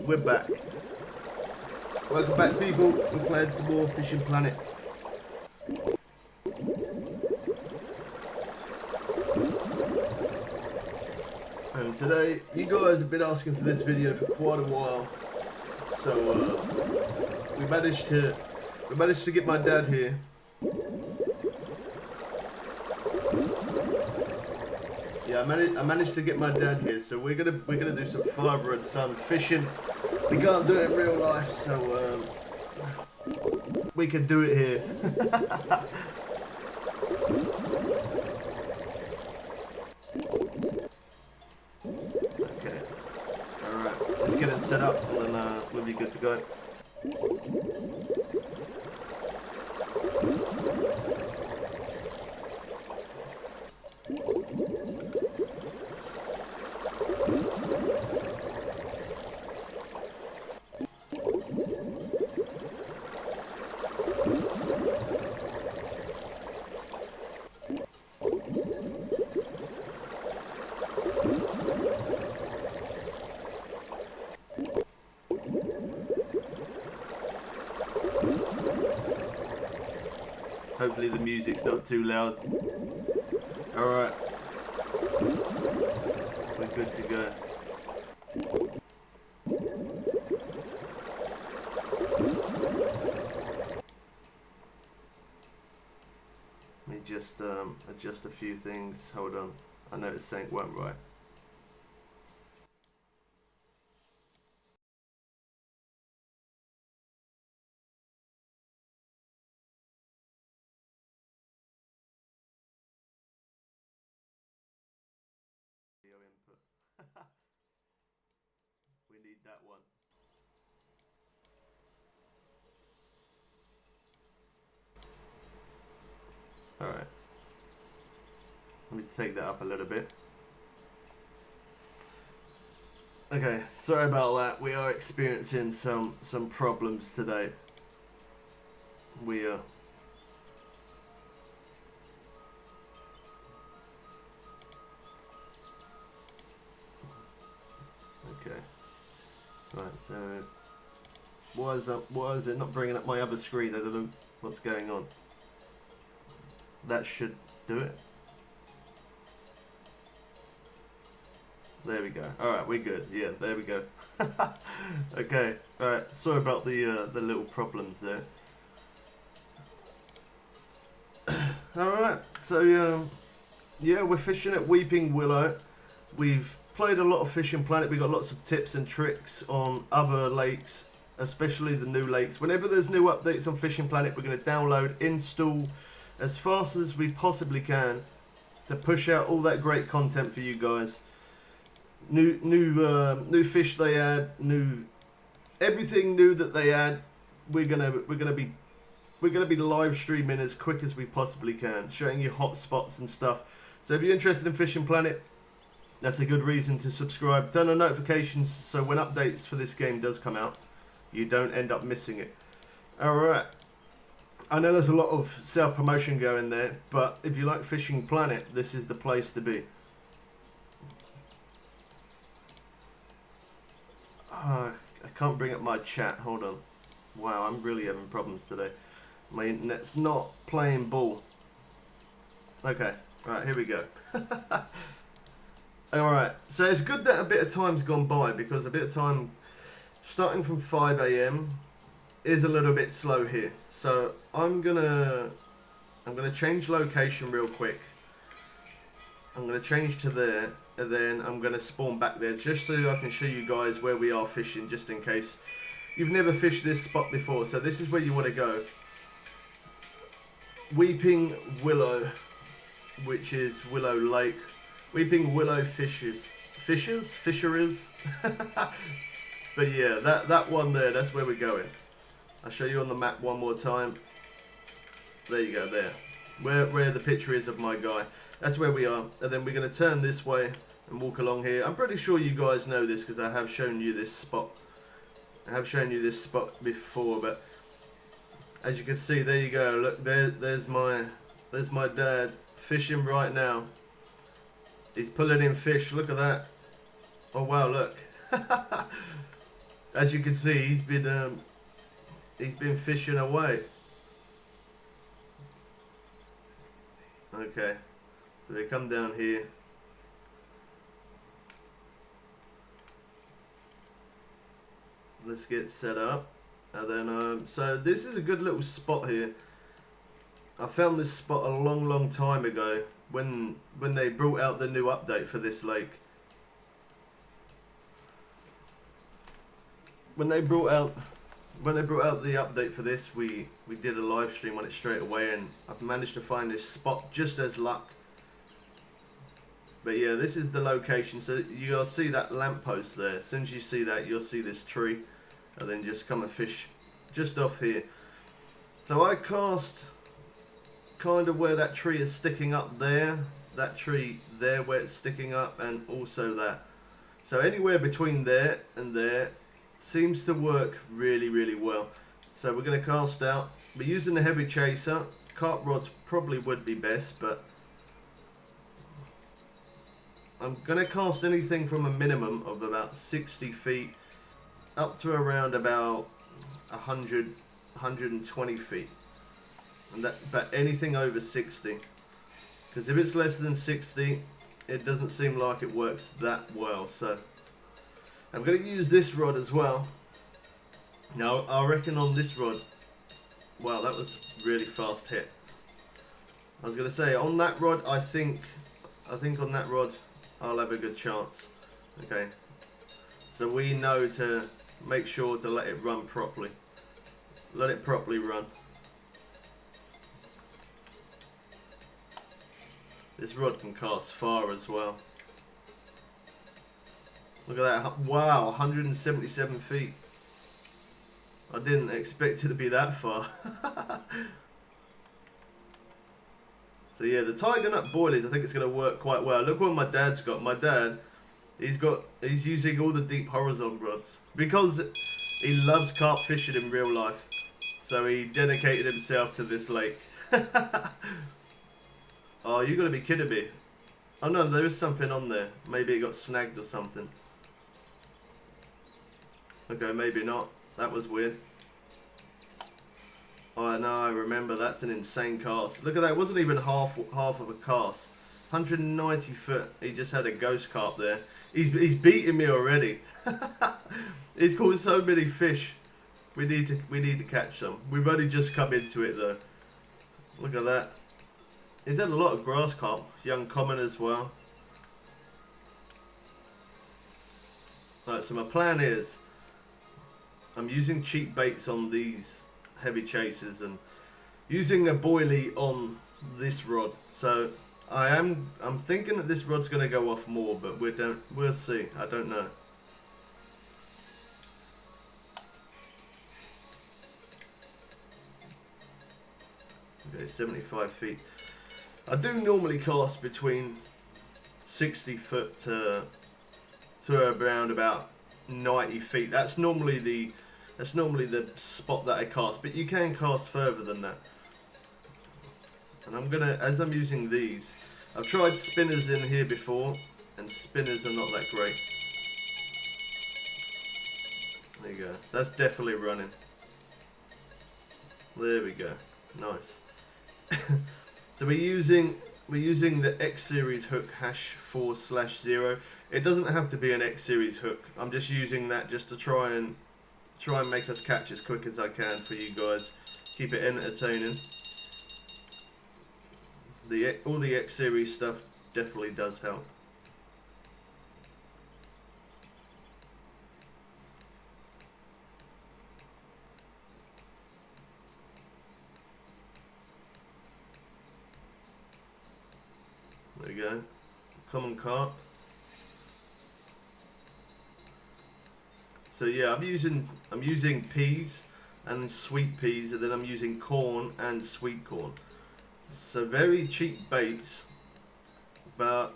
we're back. Welcome back, people. We're playing some more Fishing Planet. And today, you guys have been asking for this video for quite a while. So we managed to get my dad here. Yeah, I managed to get my dad here, so we're gonna do some father and son fishing. We can't do it in real life, so we can do it here. Okay, all right, let's get it set up, and then we'll be good to go. Hopefully the music's not too loud. Alright. We're good to go. Let me just adjust a few things. Hold on. I noticed something went right. Input. We need that one. Alright. Let me take that up a little bit. Okay, sorry about that. We are experiencing some problems today. We are. Okay. Right, so why is it not bringing up my other screen? I don't know what's going on. That should do it. There we go. Alright, we're good. Yeah, there we go. Okay, alright, sorry about the little problems there. Alright, so yeah, we're fishing at Weeping Willow. We've played a lot of Fishing Planet. We got lots of tips and tricks on other lakes, especially the new lakes. Whenever there's new updates on Fishing Planet, we're going to download, install as fast as we possibly can to push out all that great content for you guys. New fish they add, everything new that they add. We're gonna be live streaming as quick as we possibly can, showing you hot spots and stuff. So if you're interested in Fishing Planet, that's a good reason to subscribe. Turn on notifications so when updates for this game does come out, you don't end up missing it. Alright. I know there's a lot of self-promotion going there, but if you like Fishing Planet, this is the place to be. I can't bring up my chat. Hold on. Wow, I'm really having problems today. My internet's not playing ball. Okay. Alright, here we go. Alright, so it's good that a bit of time's gone by, because a bit of time starting from 5 AM is a little bit slow here. So I'm gonna change location real quick. I'm gonna change to there, and then I'm gonna spawn back there just so I can show you guys where we are fishing, just in case you've never fished this spot before. So this is where you want to go. Weeping Willow, which is Willow Lake. Weeping Willow fisheries. But yeah, that one there, that's where we're going. I'll show you on the map one more time. There you go, there. Where the picture is of my guy. That's where we are. And then we're going to turn this way and walk along here. I'm pretty sure you guys know this because I have shown you this spot. I have shown you this spot before, but as you can see, there you go. Look, there's my dad fishing right now. He's pulling in fish. Look at that. Oh wow, look. As you can see, he's been fishing away. Okay, so we come down here. Let's get set up, and then so this is a good little spot here. I found this spot a long time ago when they brought out the new update for this lake. When they brought out the update for this, we did a live stream on it straight away, and I've managed to find this spot just as luck. But yeah, this is the location. So you'll see that lamppost there. As soon as you see that, you'll see this tree, and then just come and fish just off here. So I cast kind of where that tree is sticking up there, that tree there where it's sticking up, and also that. So anywhere between there and there seems to work really well. So we're going to cast out. We're using the heavy chaser. Carp rods probably would be best, but I'm going to cast anything from a minimum of about 60 feet up to around about 100, 120 feet. And that, but anything over 60. Because if it's less than 60, it doesn't seem like it works that well. So I'm going to use this rod as well. Now, I reckon on this rod, wow, that was really fast hit. I was going to say, on that rod, I think on that rod, I'll have a good chance. Okay. So we know to make sure to let it run properly. Let it properly run. This rod can cast far as well. Look at that. Wow, 177 feet. I didn't expect it to be that far. So yeah, the tiger nut boilies, I think it's going to work quite well. Look what my dad's got. My dad, he's using all the deep horizon rods because he loves carp fishing in real life. So he dedicated himself to this lake. Oh, you're going to be kidding me. Oh no, there is something on there. Maybe it got snagged or something. Okay, maybe not. That was weird. Oh no, I remember. That's an insane cast. Look at that. It wasn't even half of a cast. 190 foot. He just had a ghost carp there. He's beating me already. He's caught so many fish. We need to catch some. We've only just come into it though. Look at that. He's had a lot of grass carp, young common as well. Right, so my plan is, I'm using cheap baits on these heavy chasers and using a boilie on this rod. So I'm thinking that this rod's going to go off more, but we'll see. I don't know. Okay, 75 feet. I do normally cast between 60 foot to around about 90 feet. That's normally the spot that I cast, but you can cast further than that. And I'm gonna, as I'm using these, I've tried spinners in here before, and spinners are not that great. There you go. That's definitely running. There we go. Nice. So we're using the X series hook #4/0. It doesn't have to be an X series hook. I'm just using that just to try and make us catch as quick as I can for you guys. Keep it entertaining. All the X series stuff definitely does help. There you go. Common carp. So yeah, I'm using peas and sweet peas, and then I'm using corn and sweet corn. So very cheap baits, but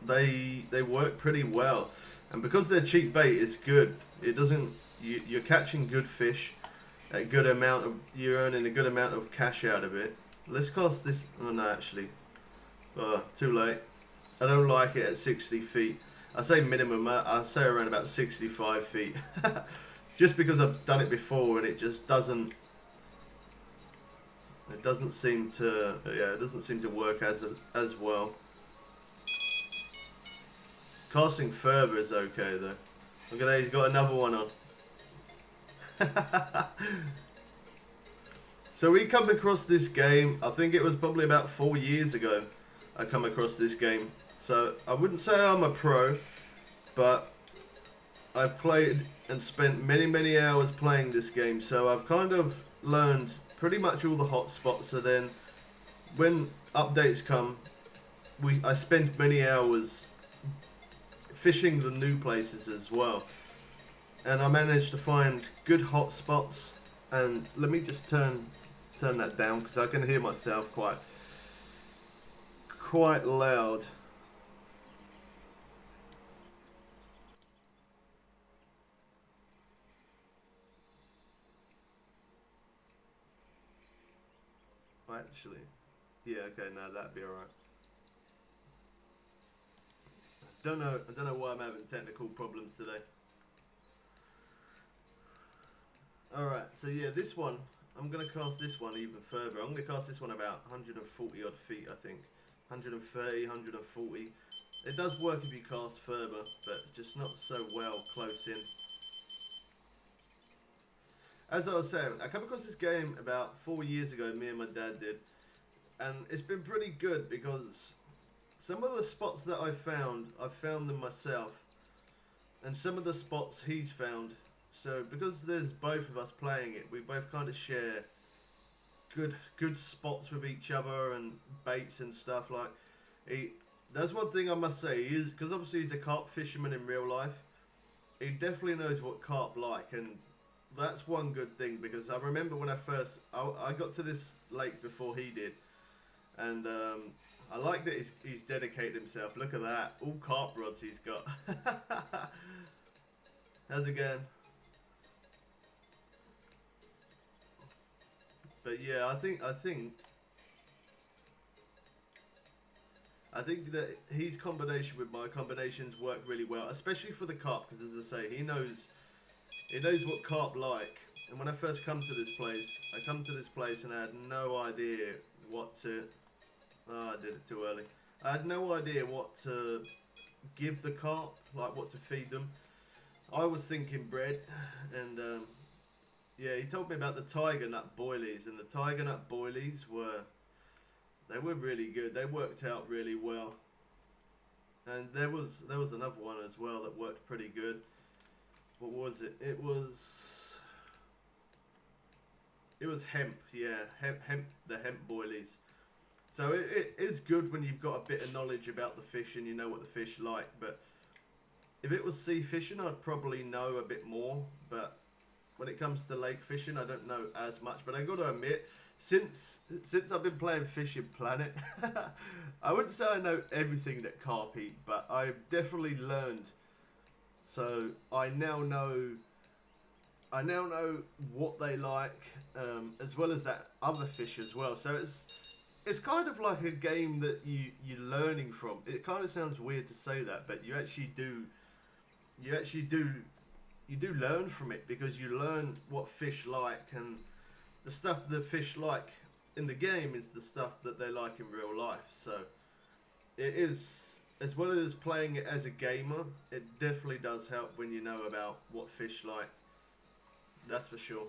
they work pretty well. And because they're cheap bait, it's good. It doesn't. You're catching good fish, a good amount of. You're earning a good amount of cash out of it. Let's cast this. Oh no, actually. Too late. I don't like it at 60 feet. I say minimum, I say around about 65 feet. Just because I've done it before and it just doesn't, it doesn't seem to, yeah, it doesn't seem to work as well. Casting further is okay though. Look at that, he's got another one on. So we come across this game, I think it was probably about 4 years ago I come across this game. So I wouldn't say I'm a pro, but I've played and spent many hours playing this game. So I've kind of learned pretty much all the hot spots. So then when updates come, I spend many hours fishing the new places as well. And I managed to find good hot spots. And let me just turn that down because I can hear myself quite loud. Actually, yeah, okay, no, that'd be alright. I don't know why I'm having technical problems today. Alright, so yeah, this one, I'm going to cast this one even further. I'm going to cast this one about 140 odd feet, I think. 130, 140. It does work if you cast further, but just not so well close in. As I was saying, I come across this game about 4 years ago, me and my dad did. And it's been pretty good because some of the spots that I've found them myself. And some of the spots he's found. So because there's both of us playing it, we both kind of share good spots with each other and baits and stuff. Like, that's one thing I must say. He is, because obviously he's a carp fisherman in real life. He definitely knows what carp like, and that's one good thing. Because I remember when I got to this lake before he did, and I like that he's dedicated himself. Look at that, all carp rods he's got. How's it going? But yeah, I think that his combination with my combinations work really well, especially for the carp, because as I say, he knows what carp like. And when I first come to this place, and I had no idea what to. Oh, I did it too early. I had no idea what to give the carp, like what to feed them. I was thinking bread, and yeah, he told me about the tiger nut boilies, and the tiger nut boilies were really good. They worked out really well. And there was another one as well that worked pretty good. What was it? It was hemp, yeah, the hemp boilies. So it is good when you've got a bit of knowledge about the fish and you know what the fish like. But if it was sea fishing, I'd probably know a bit more. But when it comes to lake fishing, I don't know as much. But I got to admit, since I've been playing Fishing Planet, I wouldn't say I know everything that carp eat, but I've definitely learned. So I now know what they like, as well as that other fish as well. So it's kind of like a game that you're learning from. It kind of sounds weird to say that, but you actually do learn from it, because you learn what fish like, and the stuff the fish like in the game is the stuff that they like in real life. So it is, as well as playing it as a gamer, it definitely does help when you know about what fish like. That's for sure.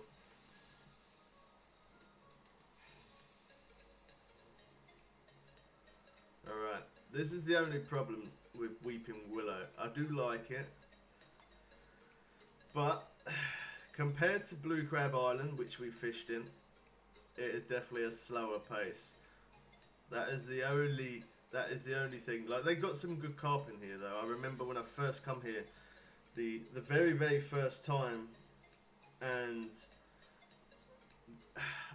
Alright, this is the only problem with Weeping Willow. I do like it, but compared to Blue Crab Island, which we fished in, it is definitely a slower pace. That is the only thing. Like, they got some good carp in here though. I remember when I first come here, the very first time, and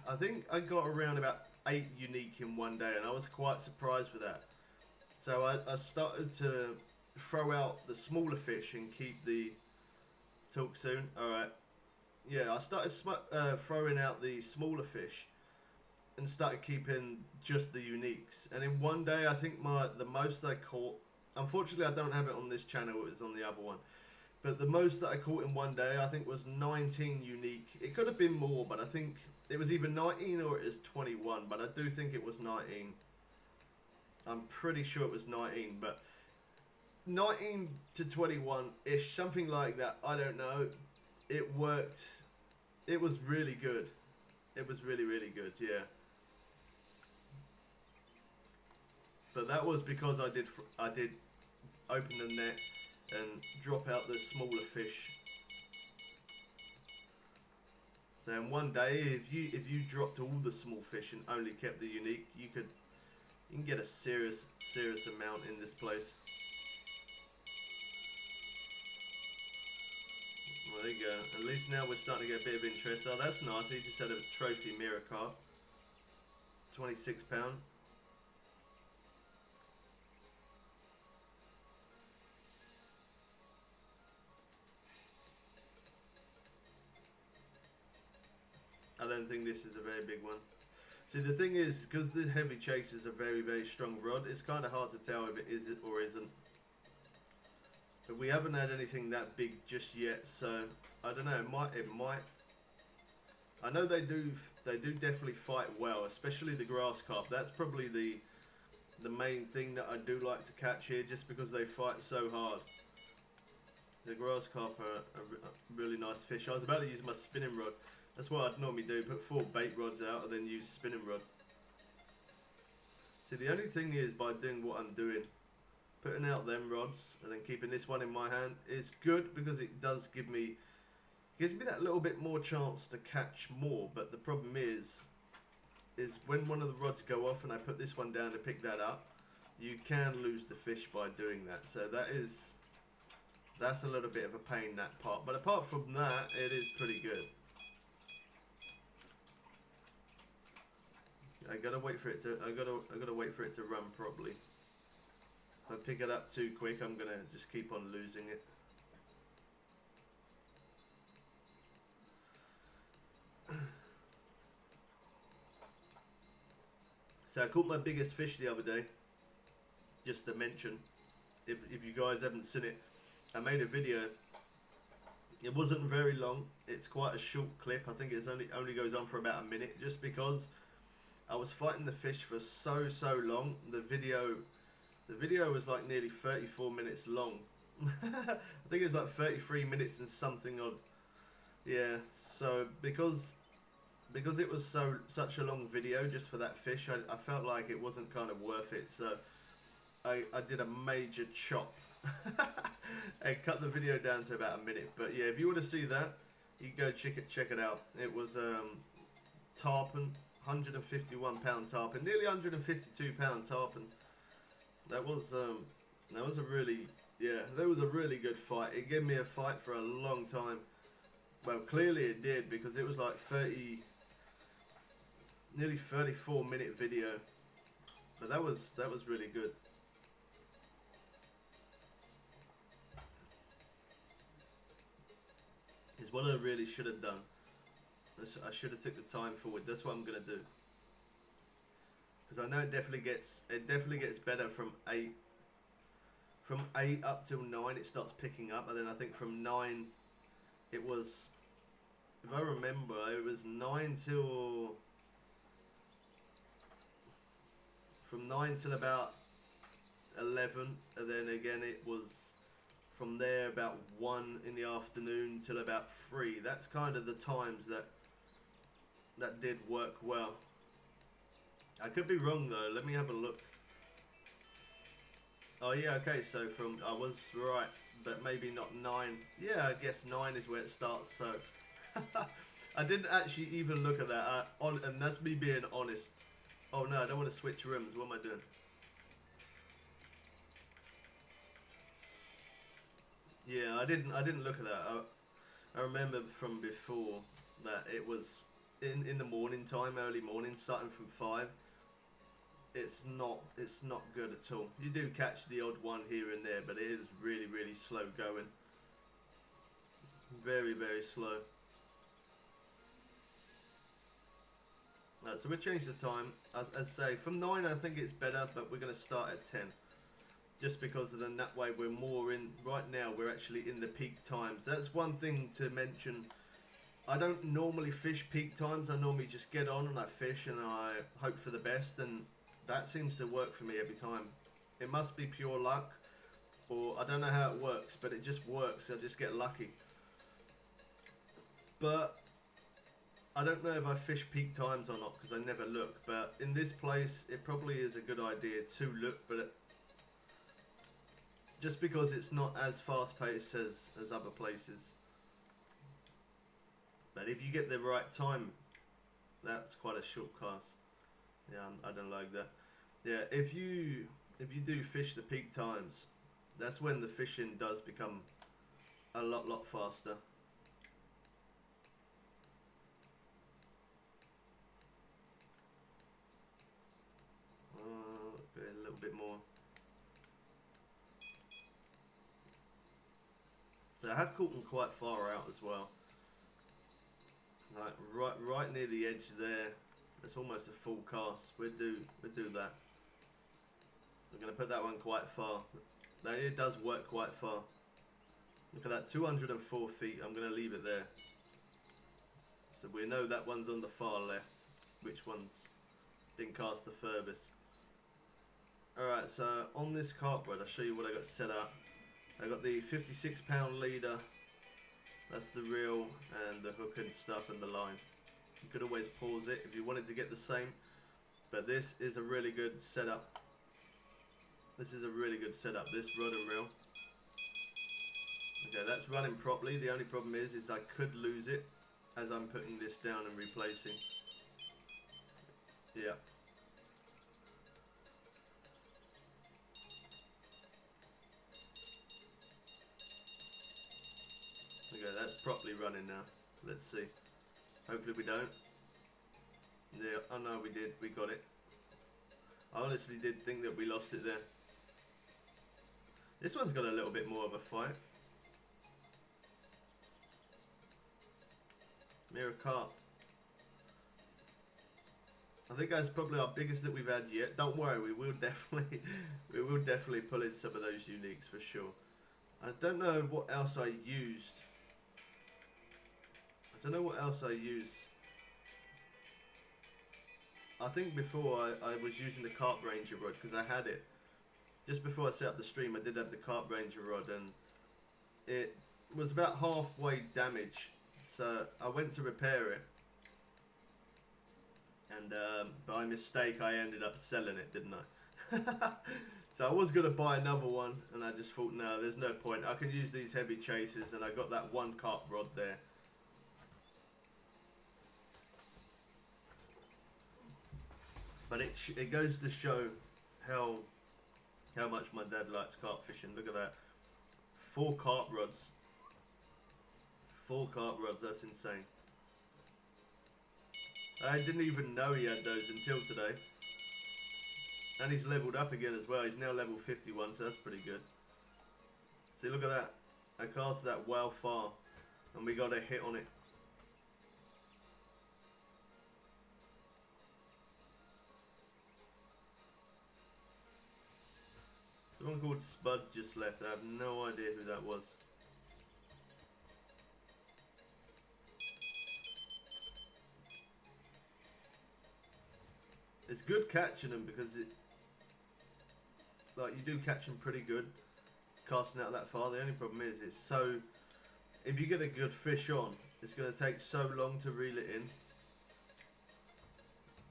I think I got around about 8 unique in one day, and I was quite surprised with that. So I started to throw out the smaller fish and keep the... Talk soon. Alright. Yeah, I started throwing out the smaller fish and started keeping just the uniques. And in one day, I think the most I caught, Unfortunately, I don't have it on this channel. It was on the other one. But the most that I caught in one day, I think, was 19 unique. It could have been more, but I think it was either 19 or it was 21. But I do think it was 19. I'm pretty sure it was 19, but 19 to 21-ish, something like that. I don't know. It worked. It was really good. It was really, really good, yeah. But that was because I did open the net and drop out the smaller fish. So in one day, if you dropped all the small fish and only kept the unique, you can get a serious amount in this place. Well, there you go. At least now we're starting to get a bit of interest. Oh, that's nice. He just had a trophy mirror carp. 26 pound. I don't think this is a very big one. See, the thing is, because the heavy chase is a very, very strong rod, it's kind of hard to tell if it is or isn't. But we haven't had anything that big just yet, so I don't know. It might. I know they do definitely fight well, especially the grass carp. That's probably the main thing that I do like to catch here, just because they fight so hard. The grass carp are a really nice fish. I was about to use my spinning rod. That's what I'd normally do, put 4 bait rods out and then use spinning rod. See, the only thing is, by doing what I'm doing, putting out them rods and then keeping this one in my hand, is good because it does gives me that little bit more chance to catch more. But the problem is when one of the rods go off and I put this one down to pick that up, you can lose the fish by doing that. So that's a little bit of a pain, that part. But apart from that, it is pretty good. I gotta wait for it to run properly. If I pick it up too quick, I'm gonna just keep on losing it. So I caught my biggest fish the other day. Just to mention, if you guys haven't seen it, I made a video. It wasn't very long. It's quite a short clip. I think it's only goes on for about a minute, just because I was fighting the fish for so long. The video was like nearly 34 minutes long. I think it was like 33 minutes and something odd. Yeah. So because it was such a long video just for that fish, I felt like it wasn't kind of worth it. So I did a major chop and cut the video down to about a minute. But yeah, if you want to see that, you can go check it out. It was tarpon, 151 pound tarpon, nearly 152 pound tarpon. That was a really good fight. It gave me a fight for a long time. Well, clearly it did, because it was like nearly 34 minute video. But that was really good. Is what I really should have done. I should have took the time forward. That's what I'm gonna do. Because I know it definitely gets better from 8 up till 9. It starts picking up, and then I think from 9 it was, if I remember, it was 9 till, from 9 till about 11, and then again it was from there about 1 in the afternoon till about 3. That's kind of the times that did work well. I could be wrong though. Let me have a look. Oh yeah, okay. So I was right, but maybe not 9. Yeah, I guess 9 is where it starts. So I didn't actually even look at that. And that's me being honest. Oh no, I don't want to switch rooms. What am I doing? Yeah, I didn't look at that. I remember from before that it was in the morning time, early morning, starting from 5. It's not good at all. You do catch the odd one here and there, but it is really slow going. Very slow. Right, so we'll change the time. As I say, from 9 I think it's better, but we're going to start at 10. just because of then that way we're more in. Right now we're actually in the peak times. That's one thing to mention. I don't normally fish peak times. I normally just get on and I fish and I hope for the best, and that seems to work for me every time. It must be pure luck, or I don't know how it works, but it just works. I just get lucky. But I don't know if I fish peak times or not because I never look. But in this place, it probably is a good idea to look, but just because it's not as fast paced as other places. But if you get the right time, that's quite a short cast. Yeah, I don't like that. Yeah, if you do fish the peak times, that's when the fishing does become a lot faster. A little bit more. So I have caught them quite far out as well. Like right near the edge there. It's almost a full cast. We'll do that. I'm gonna put that one quite far. Now it does work quite far. Look at that, 204 feet. I'm gonna leave it there. So we know that one's on the far left. Which one's been cast the furthest. Alright, so on this cartboard, I'll show you what I got set up. I got the 56-pound leader. That's the reel and the hook and stuff and the line. You could always pause it if you wanted to get the same. But this is a really good setup. This is a really good setup, this rod and reel. Okay, that's running properly. The only problem is I could lose it as I'm putting this down and replacing. Yeah. Okay, that's properly running now. Let's see. Hopefully we don't. Yeah, oh no, we did. We got it. I honestly did think that we lost it there. This one's got a little bit more of a fight. Mirror carp. I think that's probably our biggest that we've had yet. Don't worry, we will definitely pull in some of those uniques for sure. I don't know what else I used. I think before I was using the Carp Ranger rod because I had it. Just before I set up the stream, I did have the Carp Ranger rod and it was about halfway damaged. So I went to repair it. And by mistake, I ended up selling it, didn't I? So I was going to buy another one, and I just thought, no, there's no point. I can use these heavy chasers, and I got that one carp rod there. But it goes to show how much my dad likes carp fishing. Look at that. 4 carp rods. 4 carp rods, that's insane. I didn't even know he had those until today. And he's leveled up again as well. He's now level 51, so that's pretty good. See, look at that. I cast that well far, and we got a hit on it. Someone called Spud just left. I have no idea who that was. It's good catching them because you do catch them pretty good casting out that far. The only problem is if you get a good fish on, it's going to take so long to reel it in.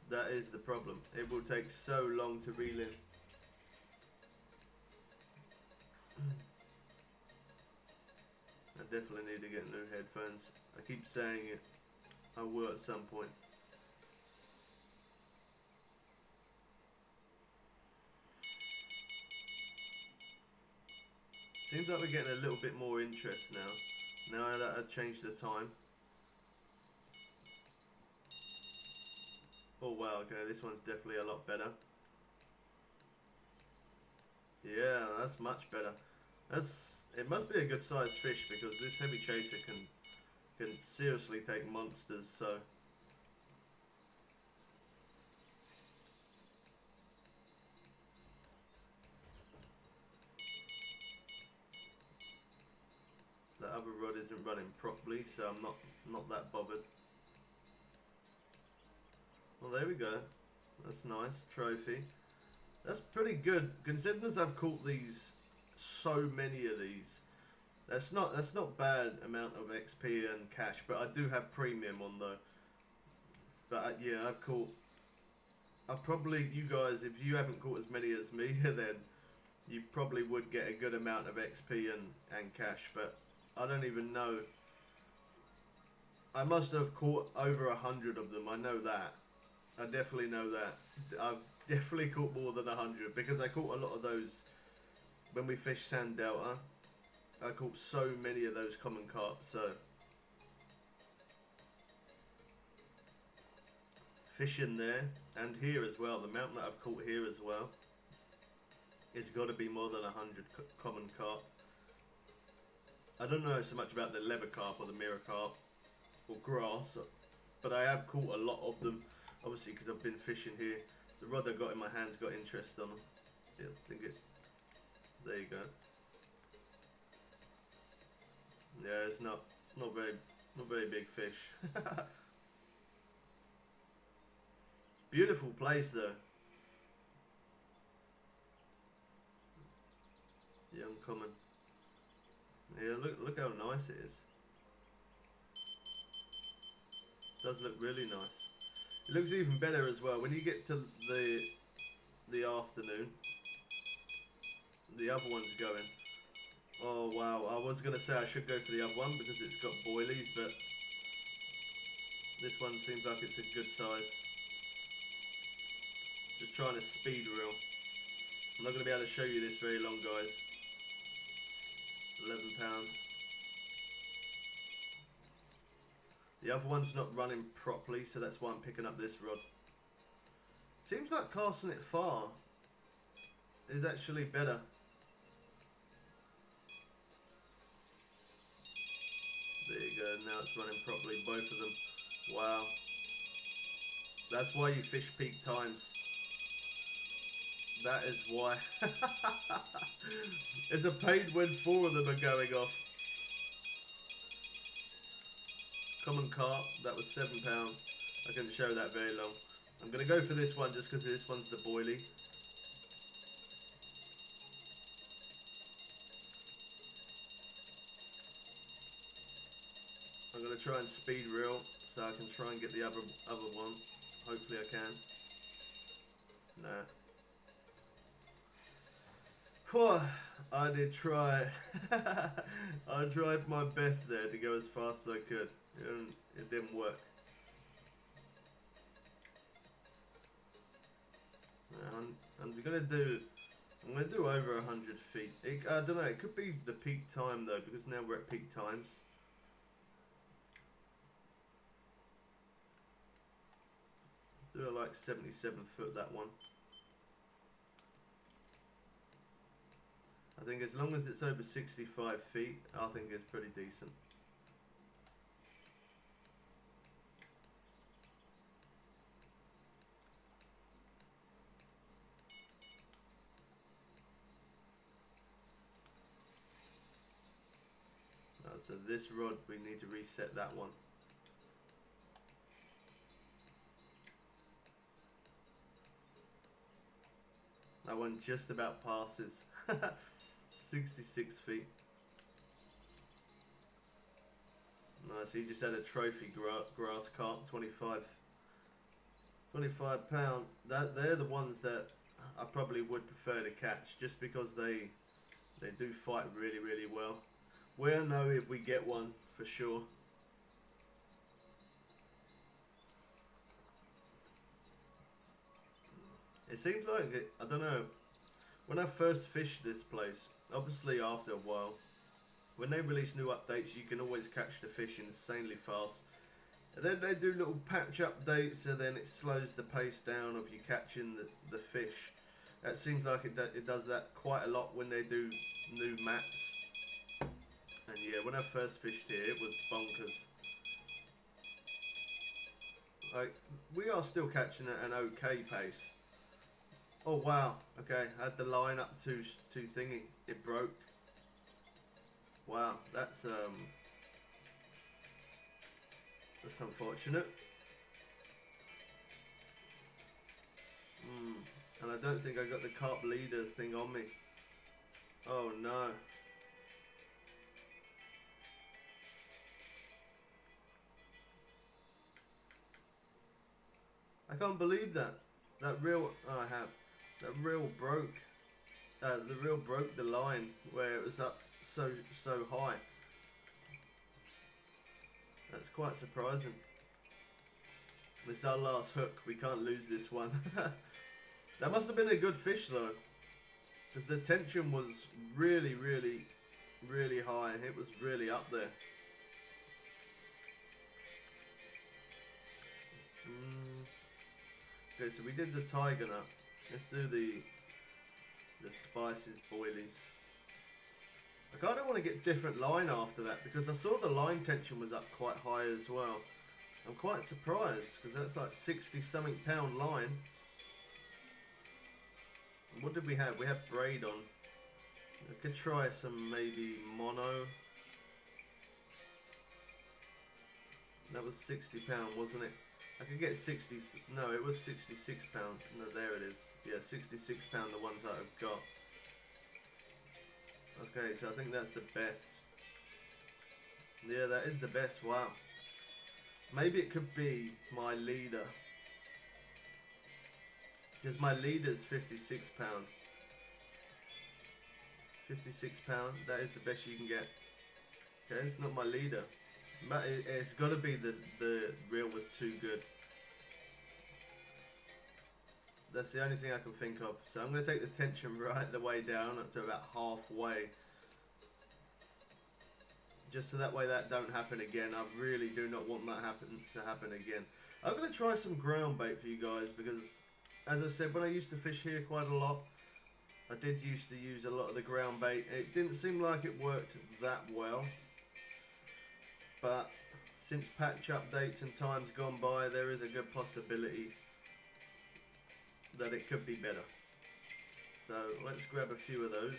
That is the problem. It will take so long to reel in. I definitely need to get new headphones. I keep saying it. I will at some point. Seems like we're getting a little bit more interest now. Now that I've changed the time. Oh wow, okay, this one's definitely a lot better. Yeah, that's much better. It must be a good sized fish because this heavy chaser can seriously take monsters, so. other rod isn't running properly, so I'm not that bothered. Well, there we go. That's nice. Trophy. That's pretty good, considering I've caught these, so many of these. That's not bad amount of XP and cash, but I do have premium on though. But yeah, I've probably, you guys, if you haven't caught as many as me, then you probably would get a good amount of XP and cash, but I don't even know. I must have caught over 100 of them, I know that. I definitely know that. I've definitely caught more than 100, because I caught a lot of those when we fished Sand Delta. I caught so many of those common carp, so fishing there and here as well, the amount that I've caught here as well, it's got to be more than 100 common carp. I don't know so much about the leather carp or the mirror carp or grass, but I have caught a lot of them, obviously because I've been fishing here. The rod I got in my hands got interest on them. Yeah, I think it's, there you go. Yeah, it's not very big fish. Beautiful place though. The uncommon. Yeah, look how nice it is. Does look really nice. It looks even better as well when you get to the afternoon. The other one's going. Oh wow, I was going to say I should go for the other one because it's got boilies, but this one seems like it's a good size. Just trying to speed reel. I'm not going to be able to show you this very long, guys. £11. The other one's not running properly, so that's why I'm picking up this rod. Seems like casting it far is actually better. There you go, now it's running properly, both of them. Wow. That's why you fish peak times. That is why. It's a pain when 4 of them are going off. Common carp, that was £7. I couldn't show that very long. I'm going to go for this one just because this one's the boilie. I'm going to try and speed reel so I can try and get the other one. Hopefully I can. Nah. Whew, I did try. I tried my best there to go as fast as I could. It didn't work. I'm gonna do over 100 feet. I don't know. It could be the peak time though, because now we're at peak times. Do like 77 foot that one. I think as long as it's over 65 feet, I think it's pretty decent. So this rod, we need to reset that one. That one just about passes. 66 feet. Nice, he just had a trophy grass carp, 25 £25. They're the ones that I probably would prefer to catch, just because they do fight really, really well. We'll know if we get one for sure. It seems like it, I don't know, when I first fished this place, obviously after a while, when they release new updates, you can always catch the fish insanely fast. And then they do little patch updates, and then it slows the pace down of you catching the fish. It seems like it does that quite a lot when they do new maps. And yeah, when I first fished here, it was bonkers. Like, we are still catching at an okay pace. Oh wow, okay, I had the line up to thingy, it broke. Wow, that's unfortunate. And I don't think I got the carp leader thing on me. Oh no. I can't believe that. That reel, oh, I have. That reel broke. The reel broke the line where it was up so high. That's quite surprising. This is our last hook. We can't lose this one. That must have been a good fish though, because the tension was really high. It was really up there. Okay, so we did the tiger nut. Let's do the spices boilies. I kind of want to get different line after that, because I saw the line tension was up quite high as well. I'm quite surprised, because that's like 60 something pound line. And what did we have? We had braid on. I could try some maybe mono. That was 60 pound, wasn't it? I could get 60, no, it was 66 pound. No, there it is. Yeah, 66 pound, the ones that I've got. Okay, so I think that's the best. Yeah, that is the best, wow. Maybe it could be my leader. Because my leader's 56 pound. 56 pound, that is the best you can get. Okay, it's not my leader. But it's got to be the reel was too good. That's the only thing I can think of. So I'm going to take the tension right the way down up to about halfway. Just so that way that don't happen again. I really do not want that to happen again. I'm going to try some ground bait for you guys, because as I said, when I used to fish here quite a lot, I did used to use a lot of the ground bait. It didn't seem like it worked that well. But since patch updates and times gone by, there is a good possibility that it could be better. So let's grab a few of those.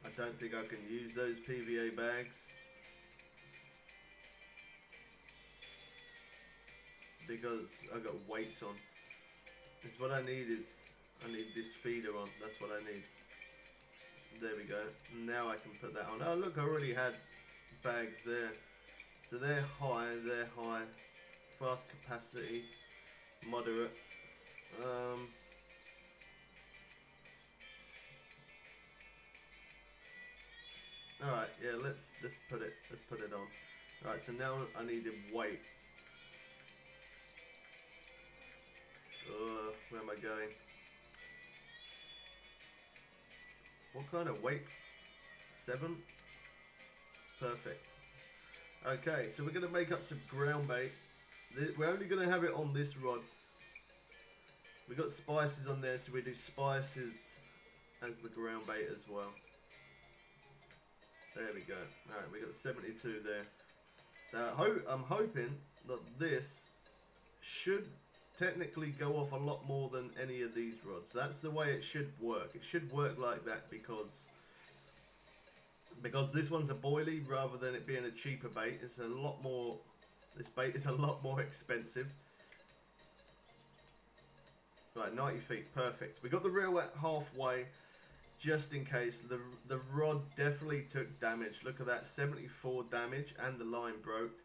I don't think I can use those PVA bags, because I got weights on. It's what I need I need this feeder on. That's what I need. There we go. Now I can put that on. Oh look, I already had bags there. So they're high, fast capacity, moderate. Alright, yeah, let's put it on. Alright, so now I need a weight. Where am I going? What kind of weight? 7? Perfect. Okay, so we're going to make up some ground bait. We're only going to have it on this rod. We got spices on there, so we do spices as the ground bait as well. There we go. Alright, we got 72 there. So I'm hoping that this should technically go off a lot more than any of these rods. That's the way it should work. It should work like that, because this one's a boilie rather than it being a cheaper bait. It's a lot more, this bait is a lot more expensive. Right, 90 feet, perfect. We got the reel at halfway, just in case. The rod definitely took damage. Look at that, 74 damage, and the line broke.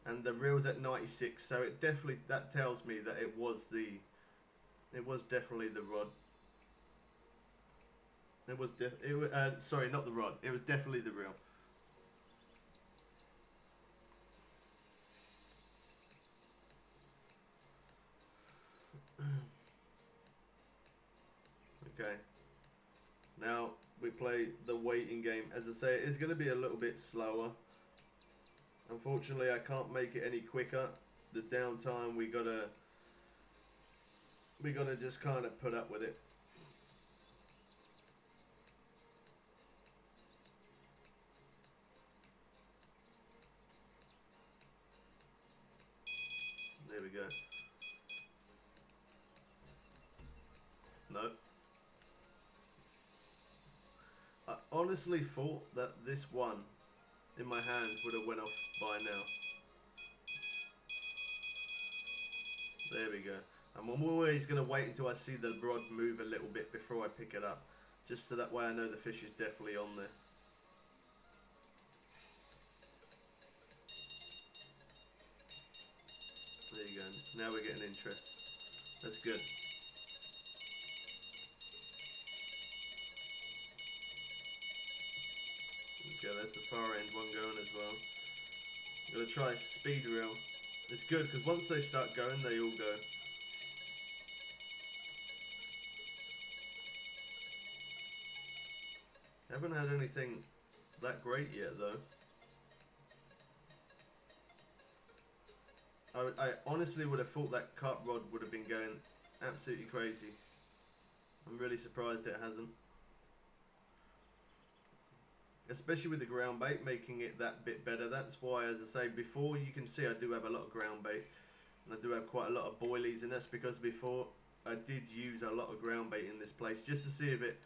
And the reel's at 96, so it definitely, that tells me that it was definitely the rod. Sorry, not the rod. It was definitely the reel. Okay. Now we play the waiting game. As I say, it's going to be a little bit slower. Unfortunately, I can't make it any quicker. The downtime, we gotta just kind of put up with it. There we go. No. honestly thought that this one in my hand would have went off by now. There we go. And I'm always going to wait until I see the rod move a little bit before I pick it up. Just so that way I know the fish is definitely on there. There you go. Now we're getting interest. That's good. Okay, that's the far end one going as well. I'm going to try a speed reel. It's good because once they start going, they all go. Haven't had anything that great yet though. I honestly would have thought that cut rod would have been going absolutely crazy. I'm really surprised it hasn't. Especially with the ground bait making it that bit better. That's why, as I say before, you can see I do have a lot of ground bait. And I do have quite a lot of boilies, and that's because before I did use a lot of ground bait in this place just to see if it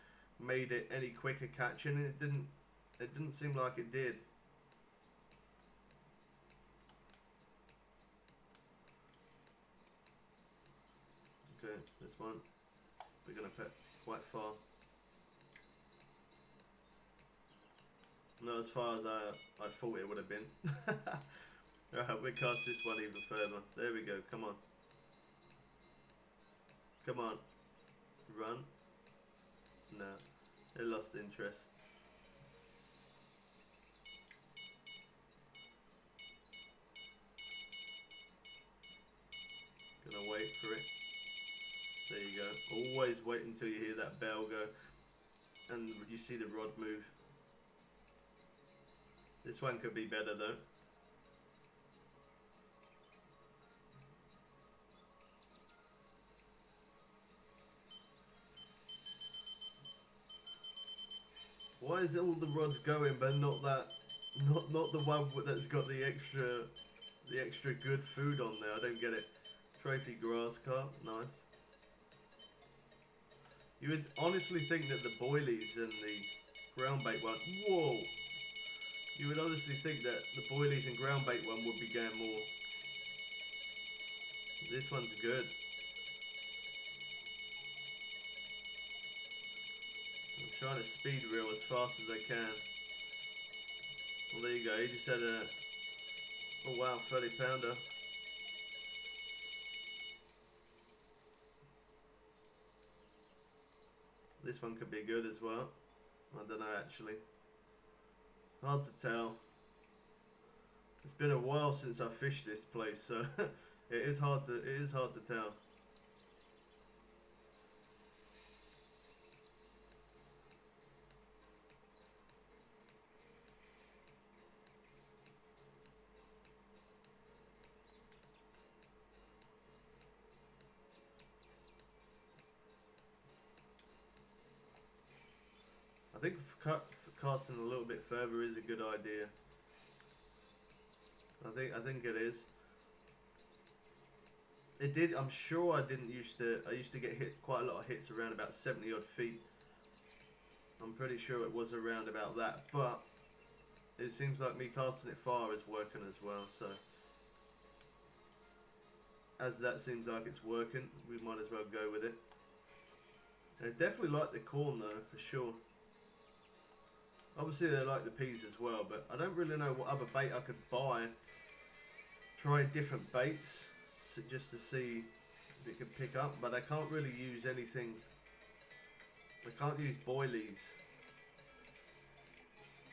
made it any quicker catching, and it didn't seem like it did. Okay, this one we're gonna put quite far. Not as far as I thought it would have been. Alright, we'll cast this one even further. There we go, come on. Come on. Run. No, it lost interest. Gonna wait for it. There you go. Always wait until you hear that bell go and you see the rod move. This one could be better though. Why is all the rods going but not that, not the one that's got the extra good food on there? I don't get it. Trophy grass carp, nice. You would honestly think that the boilies and the ground bait one, whoa! You would honestly think that the boilies and ground bait one would be going more. This one's good. I'm trying to speed reel as fast as I can. Well, there you go. He just had a, oh wow, 30 pounder. This one could be good as well. I don't know actually. Hard to tell. It's been a while since I fished this place, so it is hard to tell. I think casting a little bit further is a good idea. I think it is. It did. I'm sure I didn't used to. I used to get hit quite a lot of hits around about 70 odd feet. I'm pretty sure it was around about that, but it seems like me casting it far is working as well. So as that seems like it's working, we might as well go with it. I definitely like the corn though, for sure. Obviously they like the peas as well, but I don't really know what other bait I could buy. Try different baits just to see if it can pick up, but I can't really use anything. I can't use boilies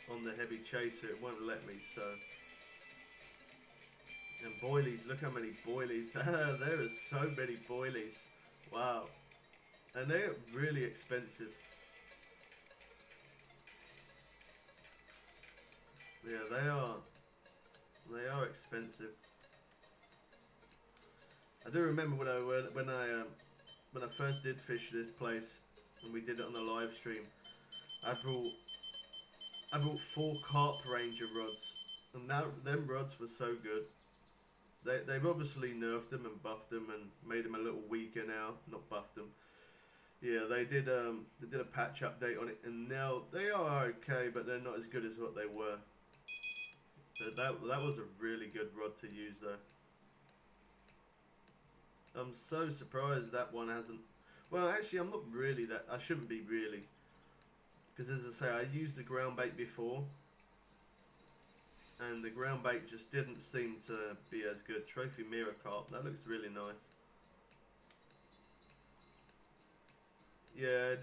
on the heavy chaser, it won't let me, so. And boilies, look how many boilies, there are so many boilies, wow. And they're really expensive. Yeah, they are expensive. I do remember when I first did fish this place and we did it on the live stream. I brought 4 carp ranger rods, and them rods were so good. They've obviously nerfed them and buffed them and made them a little weaker now. Not buffed them, Yeah, they did a patch update on it, and now they are okay, but they're not as good as what they were. But that was a really good rod to use though. I'm so surprised that one hasn't. Well, actually, I'm not really that. I shouldn't be really, because as I say, I used the ground bait before, and the ground bait just didn't seem to be as good. Trophy mirror carp. That looks really nice. Yeah, it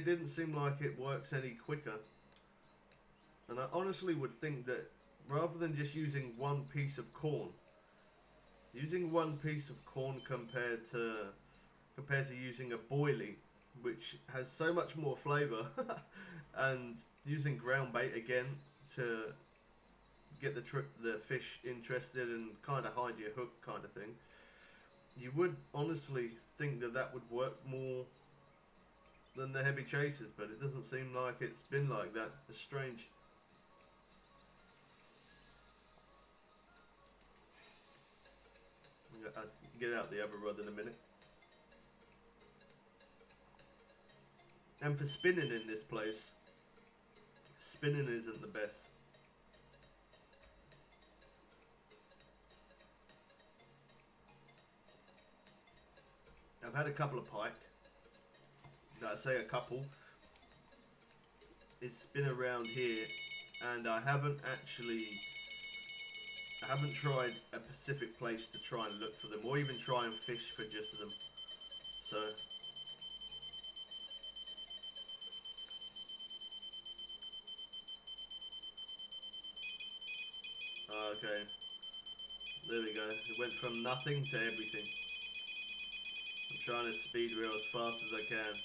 didn't seem like it works any quicker. And I honestly would think that rather than just using one piece of corn, using one piece of corn compared to using a boilie, which has so much more flavour, and using ground bait again to get the fish interested and kind of hide your hook kind of thing, you would honestly think that that would work more than the heavy chasers, but it doesn't seem like it's been like that. It's strange. I'll get out the other rod in a minute. And for spinning in this place, spinning isn't the best. I've had a couple of pike. I say a couple. It's been around here, and I haven't tried a specific place to try and look for them, or even try and fish for just them. So okay, there we go. It went from nothing to everything. I'm trying to speed reel as fast as I can.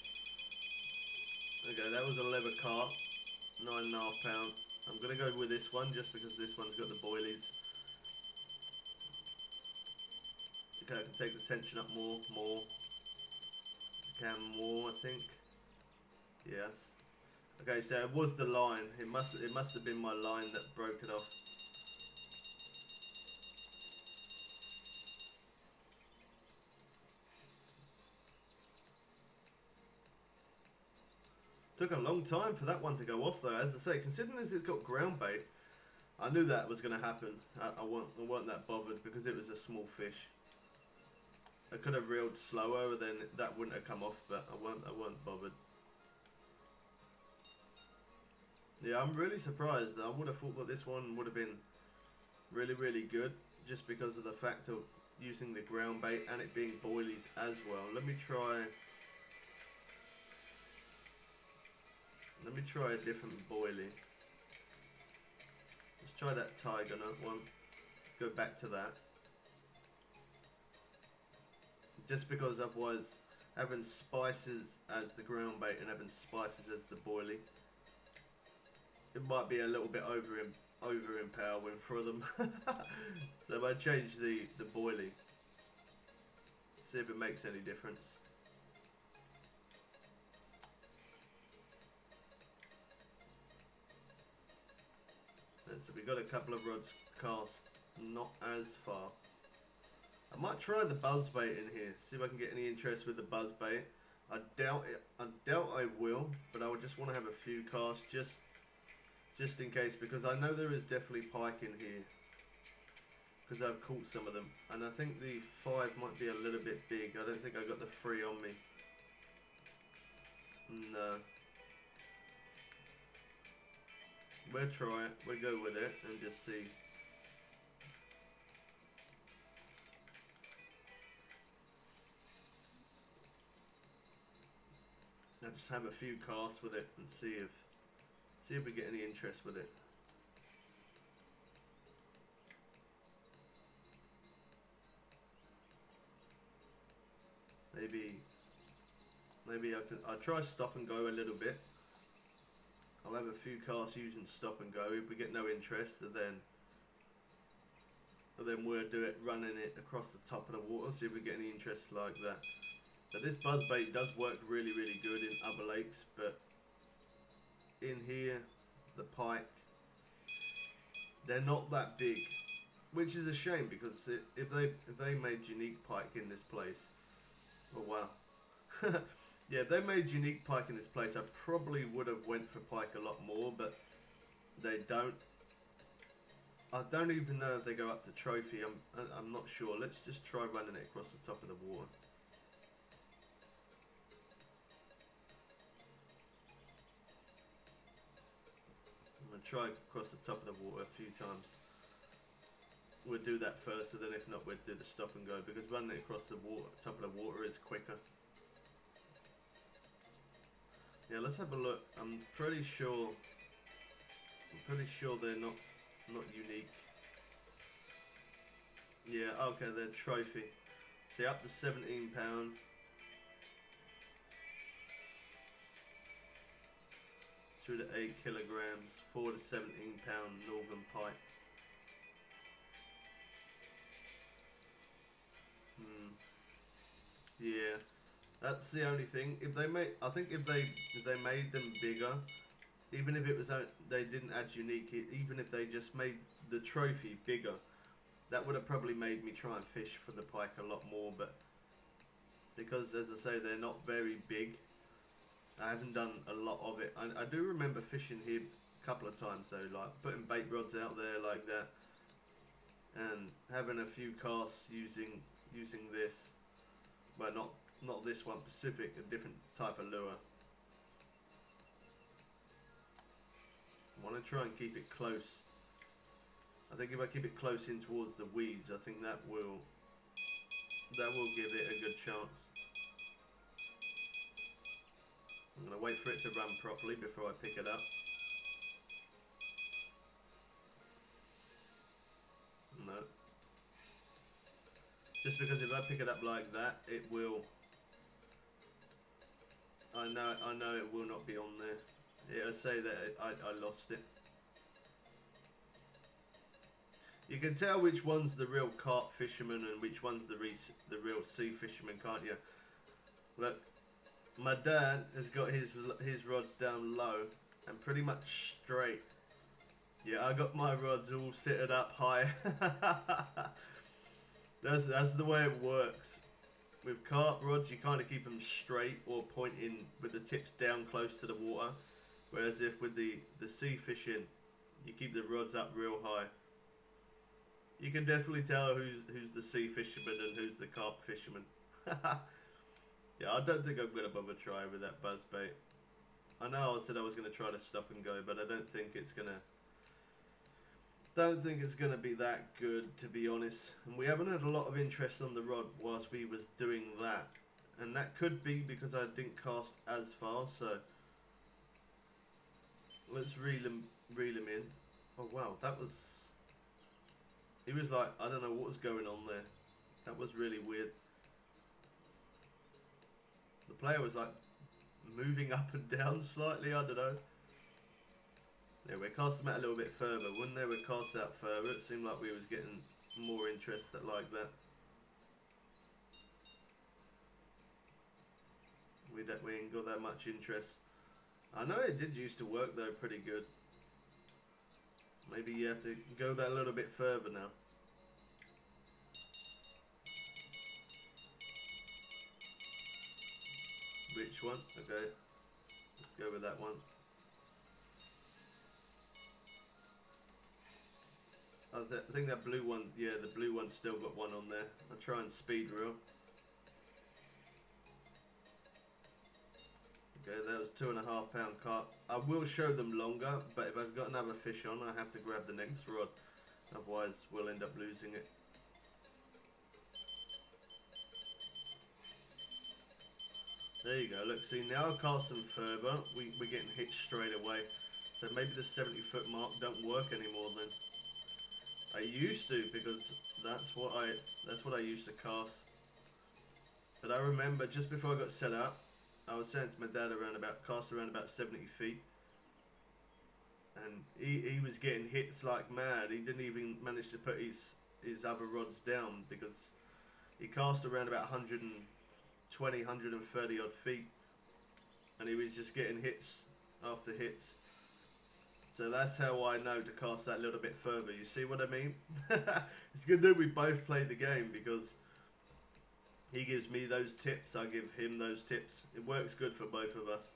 Okay, that was a leather carp, 9.5 pound. I'm gonna go with this one just because this one's got the boilies. Okay, I can take the tension up more. I can more, I think. Yes. Okay, so it was the line. It must have been my line that broke it off. Took a long time for that one to go off though. As I say, considering as it's got ground bait, I knew that was going to happen. I weren't that bothered because it was a small fish. I could have reeled slower, then that wouldn't have come off, but I weren't bothered. Yeah, I'm really surprised. I would have thought that this one would have been really, really good, just because of the fact of using the ground bait and it being boilies as well. Let me try a different boilie. Let's try that tiger nut one. Go back to that. Just because otherwise having spices as the ground bait and having spices as the boilie, it might be a little bit overempowering for them. So if I change the boilie, see if it makes any difference. And so we got a couple of rods cast, not as far. I might try the buzzbait in here, see if I can get any interest with the buzzbait. I doubt it. I doubt I will, but I would just want to have a few casts just in case, because I know there is definitely pike in here, because I've caught some of them, and I think the 5 might be a little bit big. I don't think I got the 3 on me. No. We'll try it. We'll go with it and just see. I'll just have a few casts with it and see if we get any interest with it. Maybe I'll try stop and go a little bit. I'll have a few casts using stop and go. If we get no interest, then we'll do it running it across the top of the water, see if we get any interest like that. But this buzzbait does work really, really good in other lakes, but in here, the pike, they're not that big, which is a shame, because if they made unique pike in this place, oh wow. Yeah, if they made unique pike in this place, I probably would have went for pike a lot more, but they don't. I don't even know if they go up to trophy. I'm not sure. Let's just try running it across the top of the water. I'm going to try across the top of the water a few times. We'll do that first, and then if not, we'll do the stop and go, because running it across the water, top of the water is quicker. Yeah, let's have a look. I'm pretty sure they're not unique. Yeah, okay, they're trophy. See, up to £17. Through to 8 kilograms, 4 to £17 northern pike. Yeah, that's the only thing. If they made, I think if they made them bigger, even if it was they didn't add unique, even if they just made the trophy bigger, that would have probably made me try and fish for the pike a lot more. But because, as I say, they're not very big, I haven't done a lot of it. I do remember fishing here a couple of times though, like putting bait rods out there like that, and having a few casts using this. Well, not this one specific, a different type of lure. I want to try and keep it close. I think if I keep it close in towards the weeds, I think that will give it a good chance. I'm going to wait for it to run properly before I pick it up. No. Just because if I pick it up like that, it will... I know it will not be on there. It'll say that I lost it. You can tell which one's the real carp fisherman and which one's the real sea fisherman, can't you? Look, my dad has got his rods down low and pretty much straight. Yeah, I got my rods all sitted up high. That's the way it works. With carp rods, you kind of keep them straight or pointing with the tips down close to the water. Whereas if with the sea fishing, you keep the rods up real high. You can definitely tell who's the sea fisherman and who's the carp fisherman. Yeah, I don't think I'm going to bother trying with that buzzbait. I know I said I was going to try to stop and go, but I don't think it's going to... Don't think it's going to be that good, to be honest. And we haven't had a lot of interest on the rod whilst we was doing that. And that could be because I didn't cast as far, so... Let's reel him in. Oh wow, that was... He was like, I don't know what was going on there. That was really weird. The player was like moving up and down slightly, I don't know. Yeah, we cast him out a little bit further. When they were cast out further, it seemed like we was getting more interest like that. We ain't got that much interest. I know it did used to work though pretty good. Maybe you have to go that a little bit further now. Which one? Okay, let's go with that one. I think that blue one, yeah, the blue one's still got one on there. I'll try and speed reel. Okay, that was 2.5 pound carp. I will show them longer, but if I've got another fish on, I have to grab the next rod. Otherwise, we'll end up losing it. There you go, look, see, now I've cast them further, we're getting hit straight away. So maybe the 70-foot mark don't work anymore then. I used to, because that's what I used to cast. But I remember just before I got set up, I was saying to my dad cast around about 70 feet. And he was getting hits like mad. He didn't even manage to put his other rods down because he cast around about 120, 130 odd feet. And he was just getting hits after hits. So that's how I know to cast that little bit further. You see what I mean? It's good that we both played the game because He gives me those tips, I give him those tips. It works good for both of us.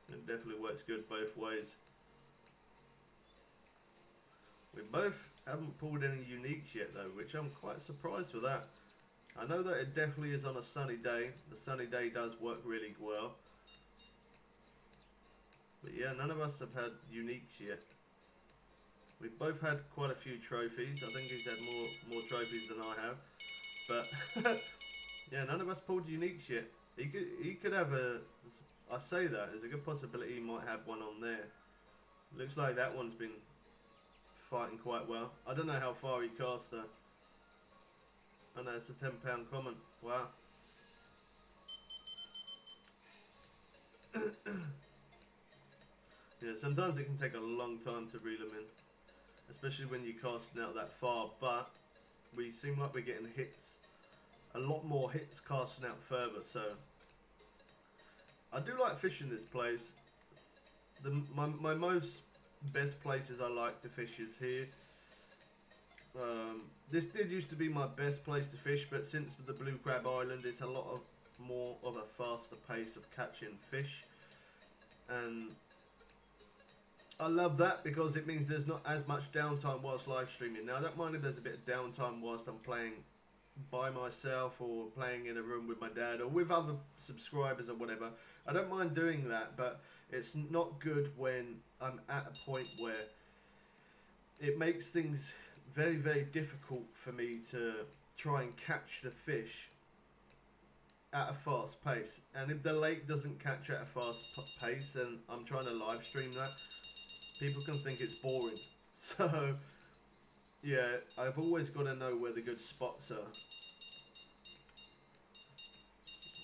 It definitely works good both ways. We both haven't pulled any uniques yet though, which I'm quite surprised with that. I know that it definitely is on a sunny day. The sunny day does work really well. But yeah, none of us have had uniques yet. We've both had quite a few trophies. I think he's had more trophies than I have. But yeah, none of us pulled uniques yet. He could have a. I say that there's a good possibility he might have one on there. Looks like that one's been fighting quite well. I don't know how far he cast though. I know it's a £10 common. Wow. Yeah, sometimes it can take a long time to reel them in, especially when you're casting out that far. But we seem like we're getting hits, a lot more hits casting out further. So I do like fishing this place. My most best places I like to fish is here. This did used to be my best place to fish, but since the Blue Crab Island, it's a lot of more of a faster pace of catching fish, and I love that because it means there's not as much downtime whilst live streaming. Now I don't mind if there's a bit of downtime whilst I'm playing by myself or playing in a room with my dad or with other subscribers or whatever. I don't mind doing that, but it's not good when I'm at a point where it makes things very, very difficult for me to try and catch the fish at a fast pace. And if the lake doesn't catch at a fast pace and I'm trying to live stream that, people can think it's boring. So yeah, I've always got to know where the good spots are.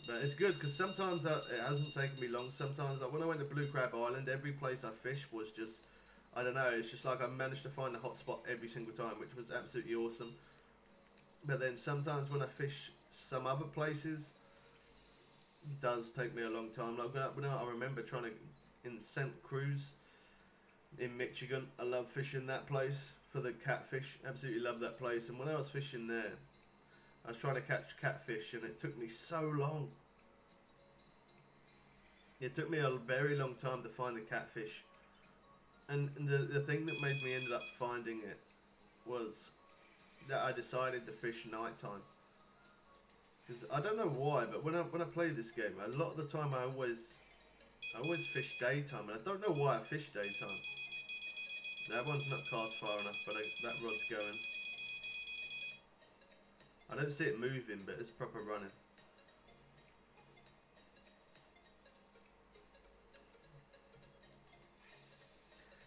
But it's good because sometimes it hasn't taken me long. Sometimes when I went to Blue Crab Island, every place I fished was just, I don't know, it's just like I managed to find a hot spot every single time, which was absolutely awesome. But then sometimes when I fish some other places, it does take me a long time. Like when I remember trying to, in St. Cruz in Michigan, I love fishing that place for the catfish. Absolutely love that place. And when I was fishing there, I was trying to catch catfish and it took me so long. It took me a very long time to find the catfish. And the thing that made me end up finding it was that I decided to fish nighttime. Because I don't know why, but when I play this game, a lot of the time I always fish daytime, and I don't know why I fish daytime. That one's not cast far enough, but that rod's going. I don't see it moving, but it's proper running.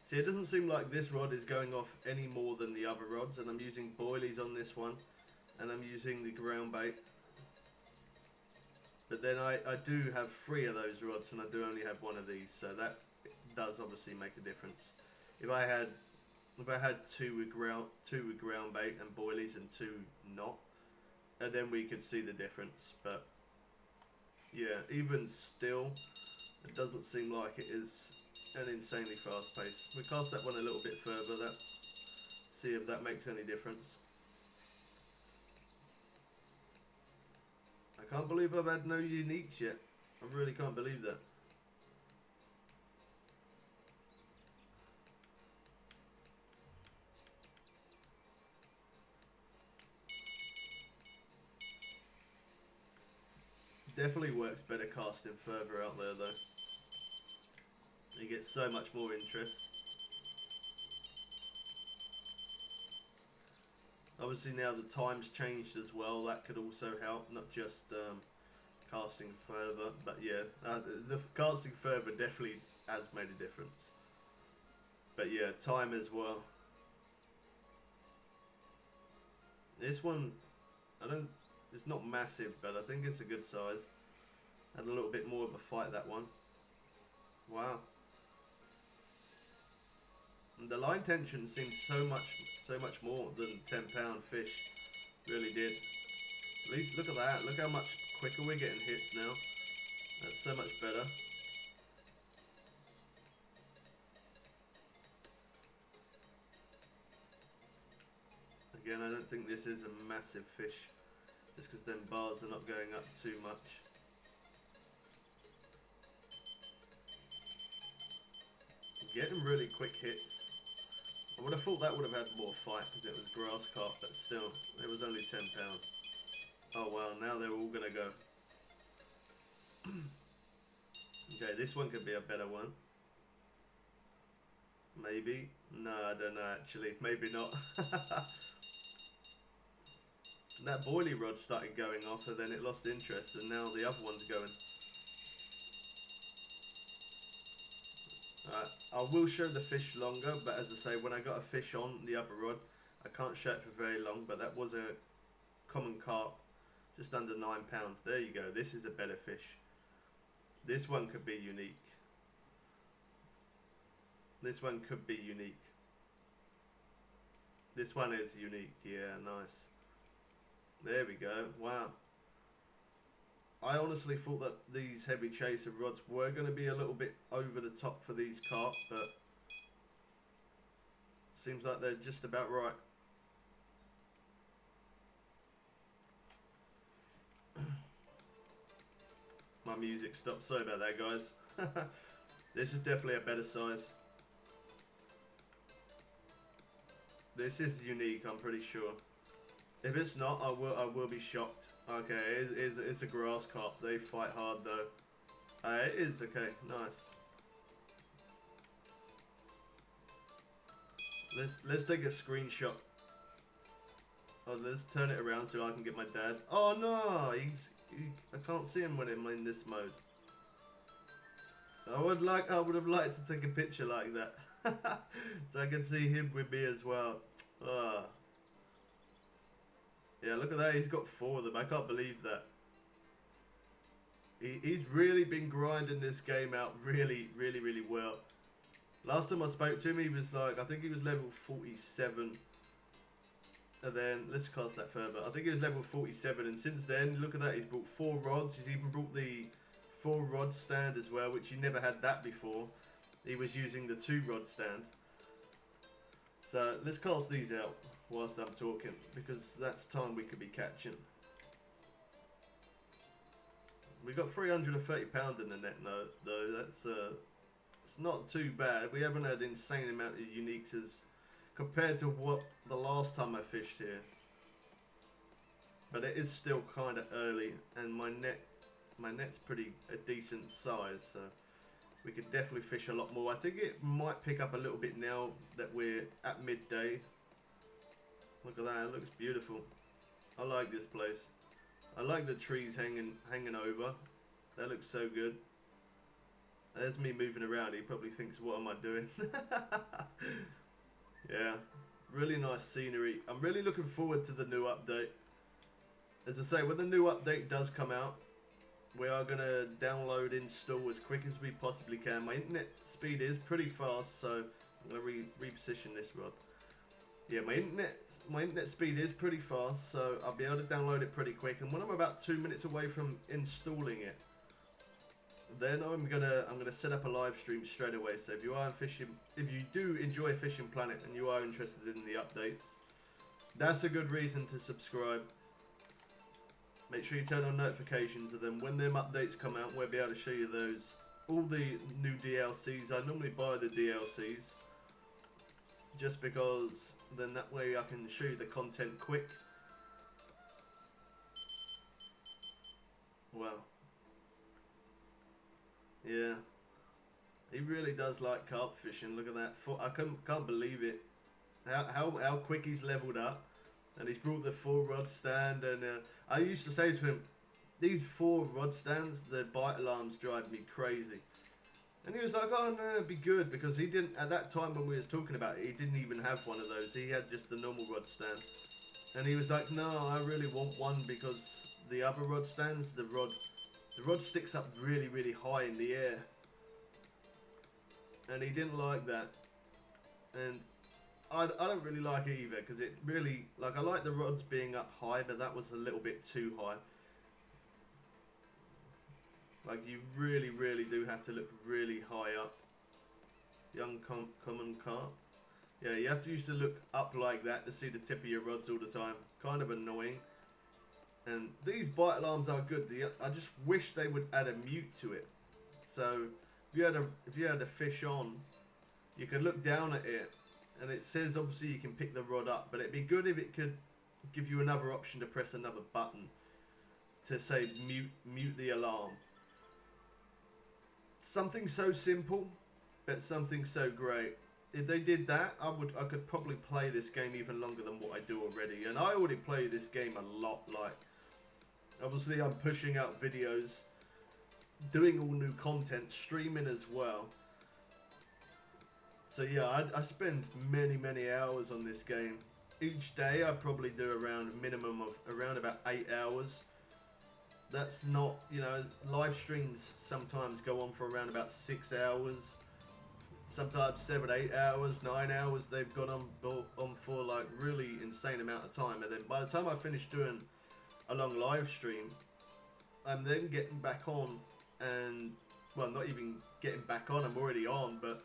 See, it doesn't seem like this rod is going off any more than the other rods, and I'm using boilies on this one, and I'm using the ground bait. But then I do have 3 of those rods, and I do only have 1 of these, so that does obviously make a difference. If I had 2 with ground bait and boilies and 2 not, and then we could see the difference. But yeah, even still, it doesn't seem like it is an insanely fast pace. We cast that one a little bit further, see if that makes any difference. I can't believe I've had no uniques yet. I really can't believe that. Definitely works better casting further out there though. You get so much more interest. Obviously now the time's changed as well, that could also help, not just casting further, but yeah, the casting further definitely has made a difference. But yeah, time as well. This one, it's not massive, but I think it's a good size. Had a little bit more of a fight, that one. Wow. And the line tension seems so much more than £10 fish. Really did. At least look at that. Look how much quicker we're getting hits now. That's so much better. Again, I don't think this is a massive fish. Just because them bars are not going up too much. Getting really quick hits. I would have thought that would have had more fight because it was grass carp, but still, it was only £10. Oh wow, now they're all gonna go. Okay, this one could be a better one. Maybe. No, I don't know actually. Maybe not. That boilie rod started going off and then it lost interest and now the other one's going. I will show the fish longer, but as I say, when I got a fish on the upper rod, I can't show it for very long, but that was a common carp, just under £9. There you go, this is a better fish. This one could be unique. This one could be unique. This one is unique, yeah, nice. There we go, wow. I honestly thought that these heavy chaser rods were going to be a little bit over the top for these carp, but seems like they're just about right. My music stopped, sorry about that guys. This is definitely a better size. This is unique, I'm pretty sure. If it's not, I will be shocked. Okay, it's a grass carp. They fight hard though. It is okay, nice. Let's take a screenshot. Oh, let's turn it around so I can get my dad. Oh no, I can't see him when I'm in this mode. I would have liked to take a picture like that, so I can see him with me as well. Yeah, look at that. He's got 4 of them. I can't believe that. He's really been grinding this game out really well. Last time I spoke to him, he was like, I think he was level 47. And then, let's cast that further. I think he was level 47. And since then, look at that. He's brought 4 rods. He's even brought the 4 rod stand as well, which he never had that before. He was using the 2 rod stand. So let's cast these out whilst I'm talking, because that's time we could be catching. We got £330 in the net though. That's it's not too bad. We haven't had an insane amount of uniques as compared to what the last time I fished here. But it is still kind of early, and my net's pretty a decent size, so we could definitely fish a lot more. I think it might pick up a little bit now that we're at midday. Look at that, it looks beautiful. I like this place. I like the trees hanging over. That looks so good. There's me moving around. He probably thinks, what am I doing? Yeah, really nice scenery. I'm really looking forward to the new update. As I say, when the new update does come out, we are going to download, install as quick as we possibly can. My internet speed is pretty fast, so I'm going to reposition this rod. Yeah, my internet speed is pretty fast, so I'll be able to download it pretty quick. And when I'm about 2 minutes away from installing it, then I'm gonna set up a live stream straight away. So if you do enjoy Fishing Planet and you are interested in the updates, that's a good reason to subscribe. Make sure you turn on notifications, and then when them updates come out, we'll be able to show you those. All the new DLCs. I normally buy the DLCs just because then that way I can show you the content quick. Wow. Yeah. He really does like carp fishing. Look at that. I can't believe it. How quick he's leveled up. And he's brought the 4 rod stand, and I used to say to him, these 4 rod stands, the bite alarms drive me crazy. And he was like, oh no, it'd be good, because he didn't, at that time when we was talking about it, he didn't even have one of those. He had just the normal rod stand. And he was like, no, I really want one, because the other rod stands, the rod sticks up really high in the air. And he didn't like that. And I don't really like it either, because it really, like, I like the rods being up high, but that was a little bit too high. Like, you really do have to look really high up. Young common carp. Yeah, you have to used to look up like that to see the tip of your rods all the time. Kind of annoying. And these bite alarms are good. I just wish they would add a mute to it. So if you had a fish on, you could look down at it, and it says obviously you can pick the rod up, but it'd be good if it could give you another option to press another button to say mute the alarm. Something so simple, but something so great. If they did that, I could probably play this game even longer than what I do already. And I already play this game a lot. Like, obviously I'm pushing out videos, doing all new content, streaming as well. So yeah, I spend many hours on this game. Each day I probably do around a minimum of around about 8 hours. That's not, you know, live streams sometimes go on for around about 6 hours. Sometimes 7, 8 hours, 9 hours. They've gone on for like really insane amount of time. And then by the time I finish doing a long live stream, I'm then getting back on and, well, not even getting back on, I'm already on, but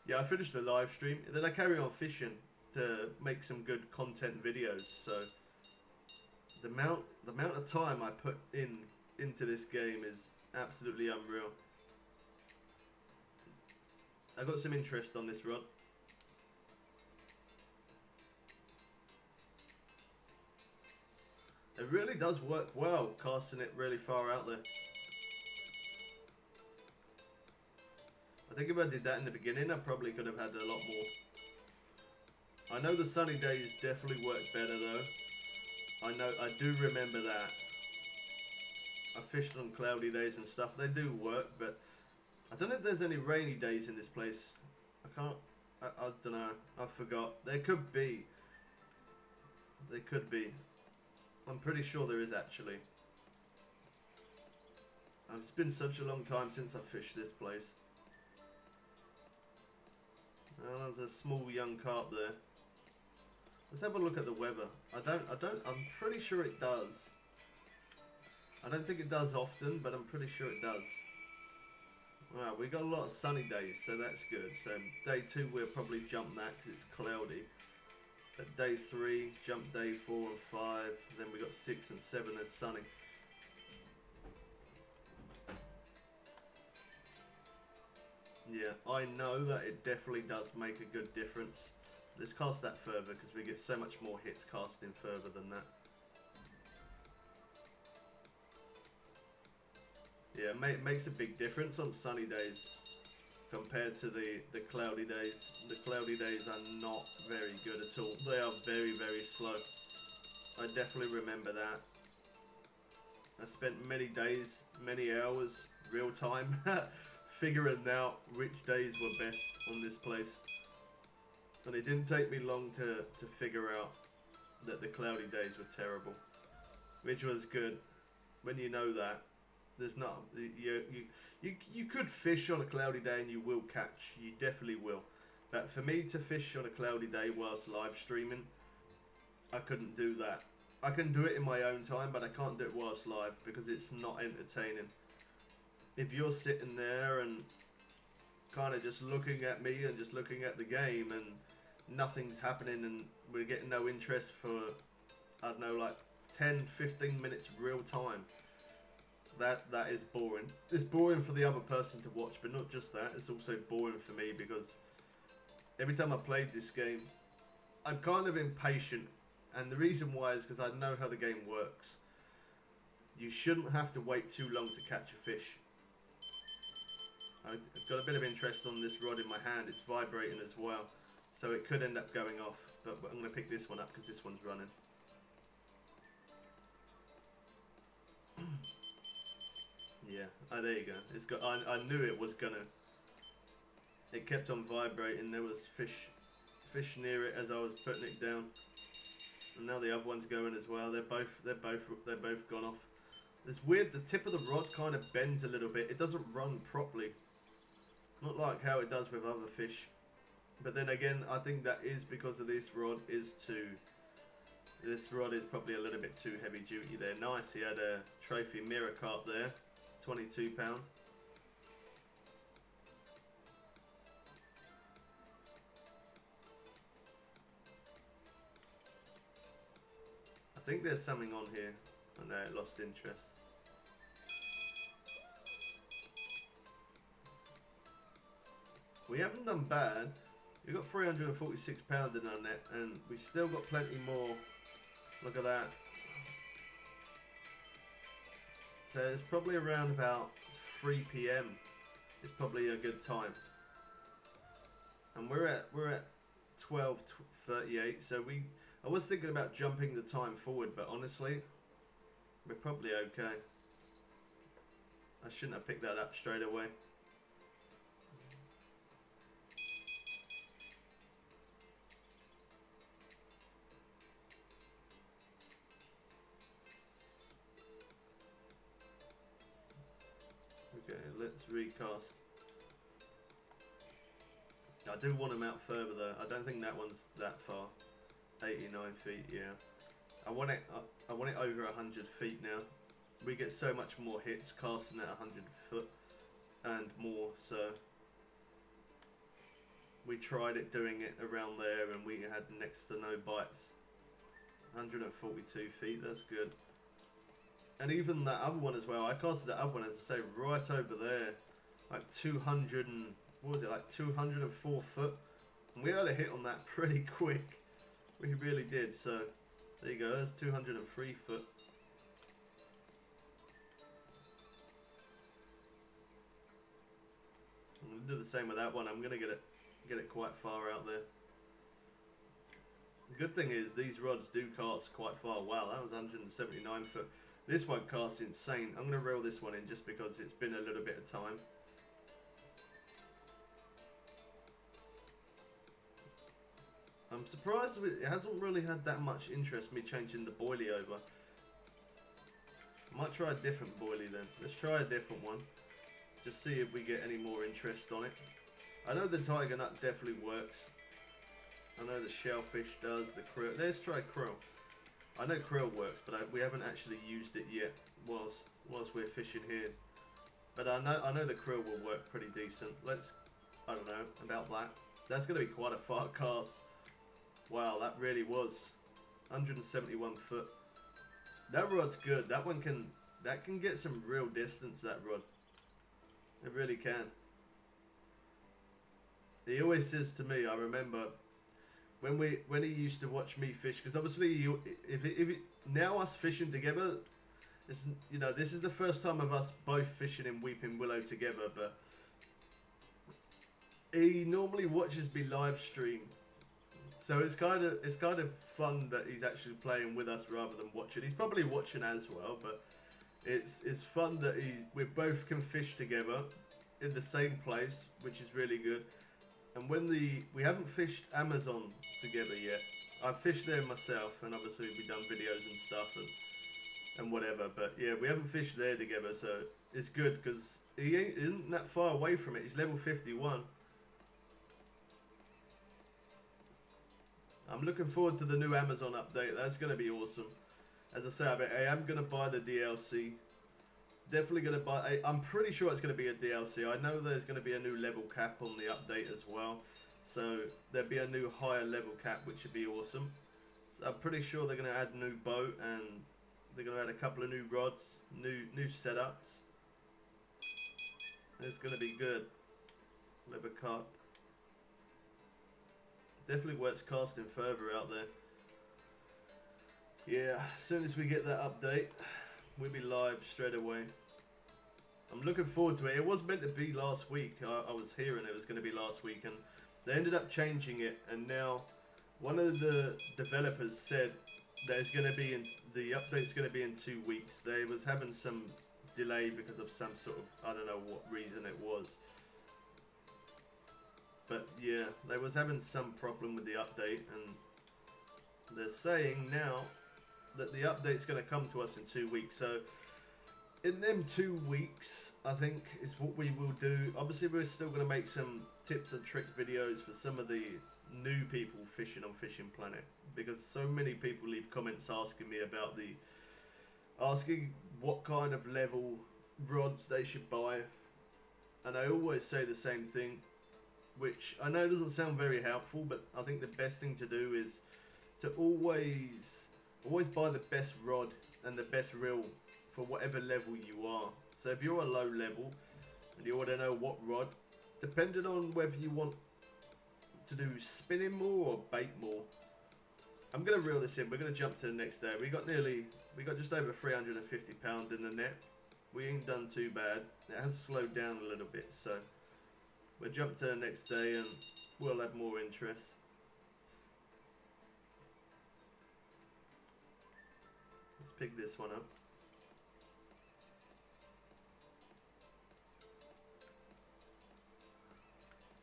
yeah, I finish the live stream and then I carry on fishing to make some good content videos. So the amount of time I put into this game is absolutely unreal. I got some interest on this rod. It really does work well, casting it really far out there. I think if I did that in the beginning, I probably could have had a lot more. I know the sunny days definitely work better though. I do remember that. I fished on cloudy days and stuff. They do work, but I don't know if there's any rainy days in this place. I don't know. I forgot. There could be. There could be. I'm pretty sure there is actually. It's been such a long time since I fished this place. Oh, there's a small young carp there. Let's have a look at the weather. I'm pretty sure it does. I don't think it does often, but I'm pretty sure it does. Wow, we got a lot of sunny days, so that's good. So day 2 we'll probably jump that because it's cloudy. At day 3, jump day 4 and 5. Then we got 6 and 7 as sunny. Yeah, I know that it definitely does make a good difference. Let's cast that further because we get so much more hits casting further than that. Yeah, it makes a big difference on sunny days compared to the cloudy days. The cloudy days are not very good at all. They are very slow. I definitely remember that. I spent many days, many hours, real time, figuring out which days were best on this place. And it didn't take me long to figure out that the cloudy days were terrible. Which was good. When you know that, there's not... You could fish on a cloudy day and you will catch. You definitely will. But for me to fish on a cloudy day whilst live streaming, I couldn't do that. I can do it in my own time, but I can't do it whilst live because it's not entertaining. If you're sitting there and kind of just looking at me and just looking at the game and nothing's happening and we're getting no interest for, I don't know, like 10-15 minutes real time, that is boring. It's boring for the other person to watch, but not just that, it's also boring for me because every time I played this game I'm kind of impatient, and the reason why is because I know how the game works. You shouldn't have to wait too long to catch a fish. I've got a bit of interest on this rod in my hand. It's vibrating as well, so it could end up going off, but I'm going to pick this one up because this one's running. Yeah, oh, there you go. It's got. I knew it was gonna. It kept on vibrating. There was fish near it as I was putting it down, and now the other one's going as well. They're both gone off. It's weird. The tip of the rod kind of bends a little bit. It doesn't run properly. Not like how it does with other fish. But then again, I think that is because of this rod is too... This rod is probably a little bit too heavy duty there. Nice, he had a trophy mirror carp there. 22 pound. I think there's something on here. I know it lost interest. We haven't done bad. We've got £346 in our net, and we still got plenty more. Look at that. So it's probably around about 3 PM. It's probably a good time. And we're at 12:38. So I was thinking about jumping the time forward, but honestly, we're probably okay. I shouldn't have picked that up straight away. Okay, let's recast. I do want them out further though. I don't think that one's that far. 89 feet, yeah. I want it over 100 feet now. We get so much more hits casting at 100 foot and more, so we tried it doing it around there and we had next to no bites. 142 feet, that's good. And even that other one as well, I casted that other one, as I say, right over there, like 200 and, what was it, like 204 foot. And we had a hit on that pretty quick. We really did, so there you go, there's 203 foot. I'm going to do the same with that one. I'm going to get it quite far out there. The good thing is these rods do cast quite far. Wow, that was 179 foot. This one casts insane. I'm going to reel this one in just because it's been a little bit of time. I'm surprised it hasn't really had that much interest, me changing the boilie over. I might try a different boilie then. Let's try a different one. Just see if we get any more interest on it. I know the tiger nut definitely works. I know the shellfish does, the krill. Let's try krill. I know krill works, but we haven't actually used it yet whilst we're fishing here. But I know the krill will work pretty decent. I don't know about that. That's going to be quite a far cast. Wow, that really was 171 foot. That rod's good. That can get some real distance. That rod, it really can. He always says to me, I remember when he used to watch me fish, because obviously now us fishing together, it's, you know, this is the first time of us both fishing in Weeping Willow together, but he normally watches me live stream, so it's kind of fun that he's actually playing with us rather than watching. He's probably watching as well, but it's fun that we both can fish together in the same place, which is really good. And we haven't fished Amazon together yet. I've fished there myself, and obviously we've done videos and stuff and whatever. But yeah, we haven't fished there together, so it's good because he isn't that far away from it. He's level 51. I'm looking forward to the new Amazon update. That's going to be awesome. As I say, I am going to buy the DLC. Definitely going to buy. I'm pretty sure it's going to be a DLC. I know there's going to be a new level cap on the update as well. So there'll be a new higher level cap, which would be awesome. So I'm pretty sure they're going to add a new boat, and they're going to add a couple of new rods, new setups. It's going to be good. Lever carp. Definitely worth casting further out there. Yeah, as soon as we get that update, we'll be live straight away. I'm looking forward to it. It was meant to be last week. I was hearing it was going to be last week, and they ended up changing it. And now, one of the developers said there's going to be the update's going to be in 2 weeks. They was having some delay because of some sort of, I don't know what reason it was. But yeah, they was having some problem with the update, and they're saying now that the update's going to come to us in 2 weeks. So in them 2 weeks, I think is what we will do. Obviously, we're still going to make some tips and trick videos for some of the new people fishing on Fishing Planet, because so many people leave comments asking me about asking what kind of level rods they should buy, and I always say the same thing, which I know doesn't sound very helpful, but I think the best thing to do is to always always buy the best rod and the best reel for whatever level you are. So if you're a low level and you want to know what rod, depending on whether you want to do spinning more or bait more, I'm going to reel this in. We're going to jump to the next day. We got just over 350 pounds in the net. We ain't done too bad. It has slowed down a little bit, so we'll jump to the next day and we'll have more interest. Let's pick this one up.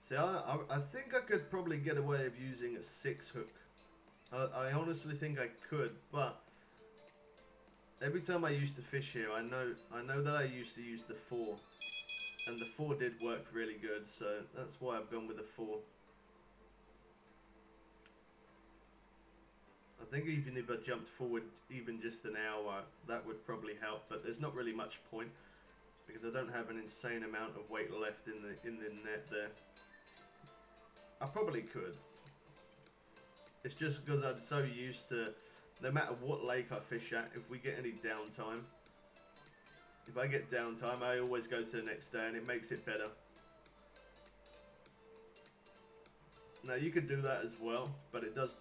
See, I think I could probably get away with using a 6 hook. I honestly think I could, but every time I used to fish here, I know that I used to use the 4, and the 4 did work really good, so that's why I've gone with the 4. I think even if I jumped forward even just an hour, that would probably help, but there's not really much point because I don't have an insane amount of weight left in the net there. I probably could. It's just because I'm so used to, no matter what lake I fish at, if we get any downtime, if I get downtime, I always go to the next day and it makes it better. Now you could do that as well, but it does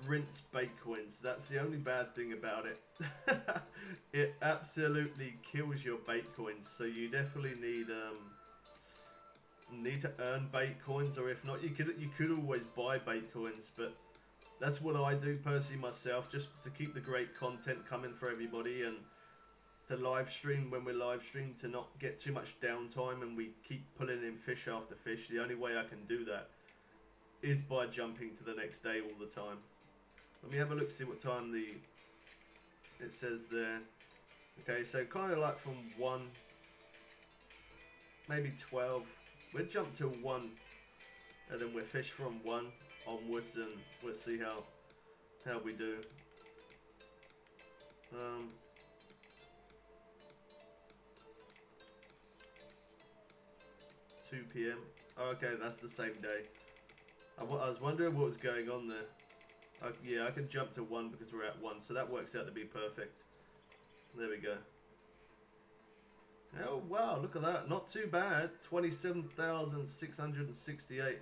rinse bait coins. That's the only bad thing about it. It absolutely kills your bait coins, so you definitely need to earn bait coins, or if not, you could always buy bait coins, but that's what I do personally myself, just to keep the great content coming for everybody, and to live stream when we're live stream, to not get too much downtime and we keep pulling in fish after fish. The only way I can do that is by jumping to the next day all the time. Let me have a look, see what time it says there. Okay, so kind of like from 1, maybe 12. We'll jump to 1, and then we'll fish from 1 onwards, and we'll see how we do. 2 PM. Okay, that's the same day. I was wondering what was going on there. Yeah, I can jump to 1 because we're at 1, so that works out to be perfect. There we go. Oh wow, look at that. Not too bad. 27,668.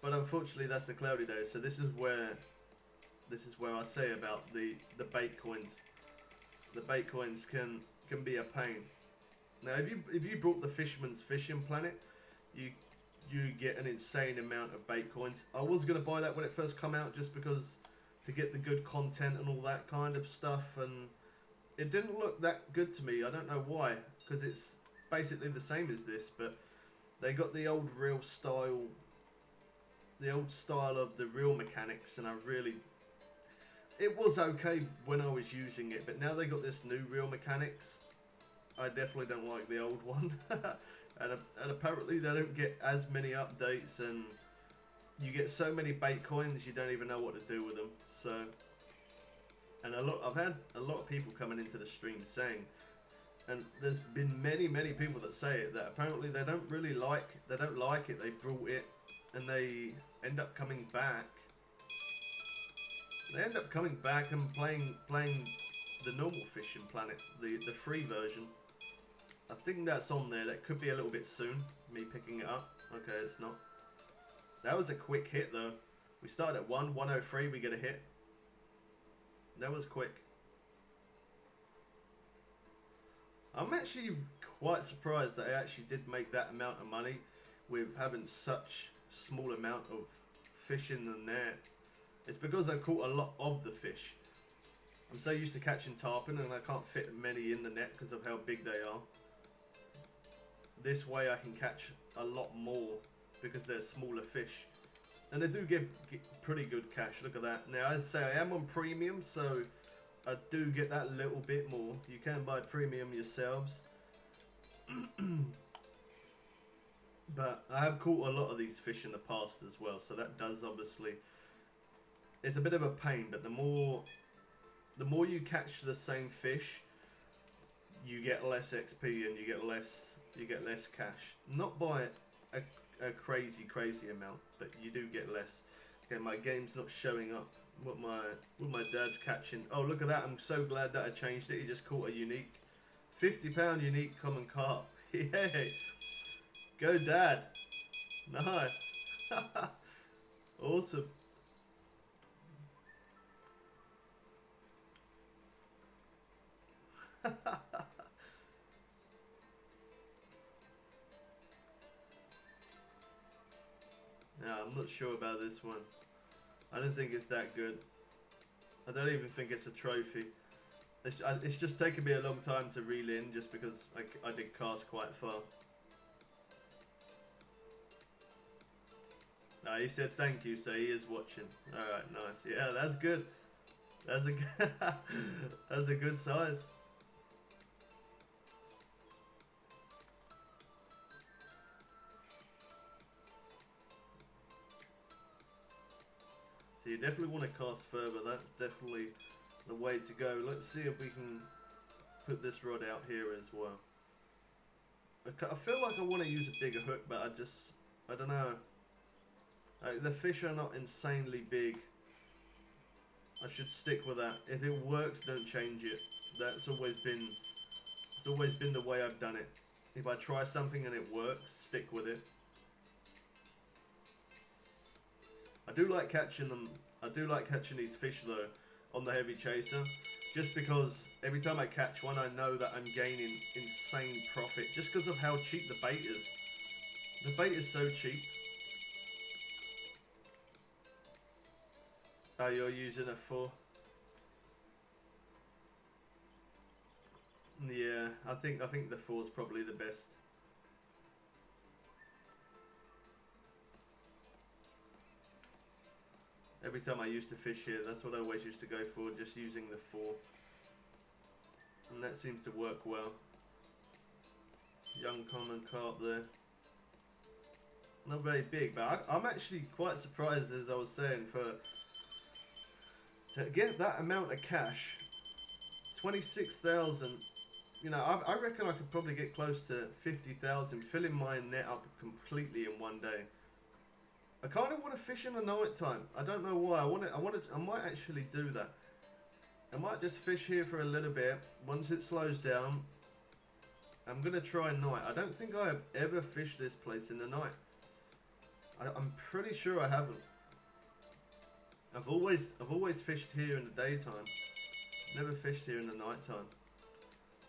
But unfortunately that's the cloudy day, so this is where I say about the bait coins. The bait coins can be a pain. Now if you brought the Fisherman's Fishing Planet, you get an insane amount of bait coins. I was gonna buy that when it first come out, just because to get the good content and all that kind of stuff, and it didn't look that good to me. I don't know why, because it's basically the same as this, but they got the old reel style, of the reel mechanics, and it was okay when I was using it, but now they got this new reel mechanics. I definitely don't like the old one. and apparently they don't get as many updates, and you get so many bait coins you don't even know what to do with them. So, and I've had a lot of people coming into the stream saying, and there's been many people that say it, that apparently they don't like it. They brought it and they end up coming back. They end up coming back and playing the normal Fishing Planet, the free version. I think that's on there. That could be a little bit soon, me picking it up. Okay, it's not. That was a quick hit though. We started at 103, we get a hit. That was quick. I'm actually quite surprised that I actually did make that amount of money with having such small amount of fish in the net. It's because I caught a lot of the fish. I'm so used to catching tarpon and I can't fit many in the net because of how big they are. This way I can catch a lot more because they're smaller fish. And they do get pretty good cash. Look at that. Now, as I say, I am on premium, so I do get that little bit more. You can buy premium yourselves. But I have caught a lot of these fish in the past as well, so that does obviously... It's a bit of a pain, but the more you catch the same fish, you get less XP and you get less cash. Not by a crazy amount, but you do get less. Okay, my game's not showing up what my dad's catching. Oh, look at that! I'm so glad that I changed it. He just caught a unique, £50 unique common carp. Yay! Go, Dad! Nice. Awesome. Now, I'm not sure about this one. I don't think it's that good. I don't even think it's a trophy. It's just taken me a long time to reel in just because I did cast quite far. He said thank you, so he is watching. Alright, nice. Yeah, that's good. That's a that's a good size. So you definitely want to cast further. That's definitely the way to go. Let's see if we can put this rod out here as well. I feel like I want to use a bigger hook, but I don't know. The fish are not insanely big. I should stick with that. If it works, don't change it. It's always been the way I've done it. If I try something and it works, stick with it. I do like catching them. I do like catching these fish though on the heavy chaser, just because every time I catch one, I know that I'm gaining insane profit just because of how cheap the bait is. The bait is so cheap. Oh, you're using a 4. Yeah, I think the 4 is probably the best. Every time I used to fish here, that's what I always used to go for, just using the 4. And that seems to work well. Young common carp there. Not very big, but I'm actually quite surprised, as I was saying, to get that amount of cash, 26,000. You know, I reckon I could probably get close to 50,000, filling my net up completely in one day. I kind of want to fish in the night time. I don't know why. I might actually do that. I might just fish here for a little bit. Once it slows down, I'm gonna try night. I don't think I have ever fished this place in the night. I'm pretty sure I haven't. I've always fished here in the daytime. Never fished here in the night time.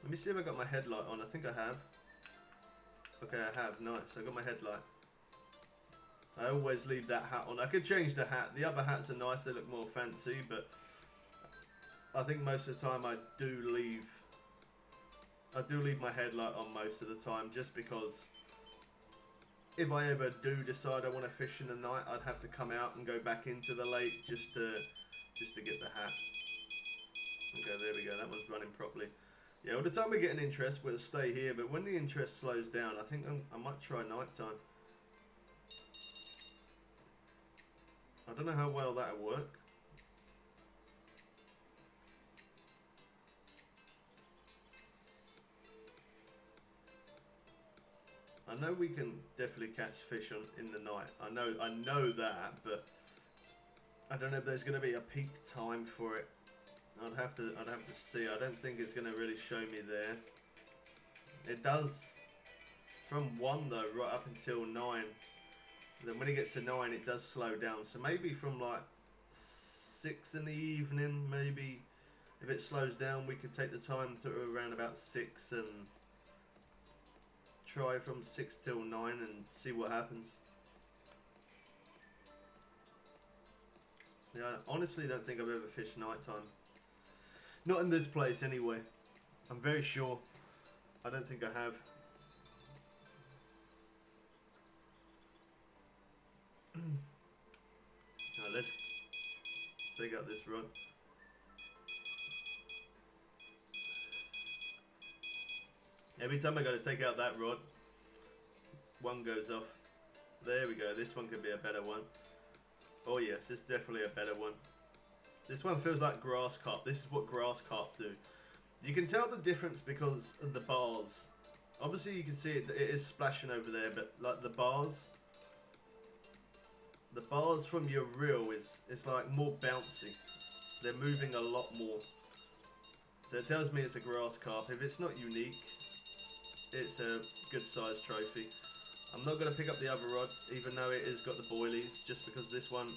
Let me see if I got my headlight on. I think I have. Okay, I have. Nice. I got my headlight. I always leave that hat on. I could change the hat. The other hats are nice. They look more fancy, but I think most of the time I do leave my headlight on most of the time, just because if I ever do decide I want to fish in the night, I'd have to come out and go back into the lake just to get the hat. Okay, there we go. That one's running properly. Yeah, by the time we get an interest, we'll stay here. But when the interest slows down, I think I might try night time. I don't know how well that'll work. I know we can definitely catch fish in the night. I know that, but I don't know if there's going to be a peak time for it. I'd have to see. I don't think it's going to really show me there. It does from 1 though, right up until 9. Then when it gets to 9, it does slow down. So maybe from like 6 in the evening, maybe if it slows down, we could take the time to around about 6 and try from 6 till 9 and see what happens. Yeah, I honestly don't think I've ever fished nighttime. Not in this place anyway. I'm very sure. I don't think I have. Now let's take out this rod. Every time I go to take out that rod, one goes off. There we go. This one could be a better one. Oh yes, this is definitely a better one. This one feels like grass carp. This is what grass carp do. You can tell the difference because of the bars. Obviously you can see it is splashing over there, but like the bars, The bars from your reel is like more bouncy. They're moving a lot more. So it tells me it's a grass carp. If it's not unique, it's a good sized trophy. I'm not going to pick up the other rod, even though it has got the boilies, just because this one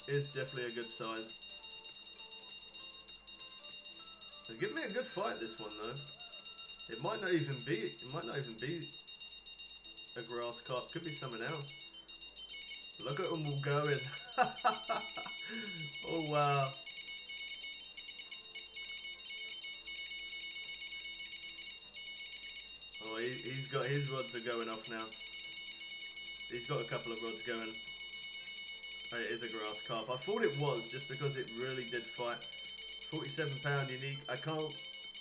is definitely a good size. So give me a good fight, this one though. It might not even be a grass carp. Could be something else. Look at them all going. Oh wow. Oh, he's got his rods are going off now. He's got a couple of rods going. Oh, it is a grass carp. I thought it was, just because it really did fight. 47 pound unique. I can't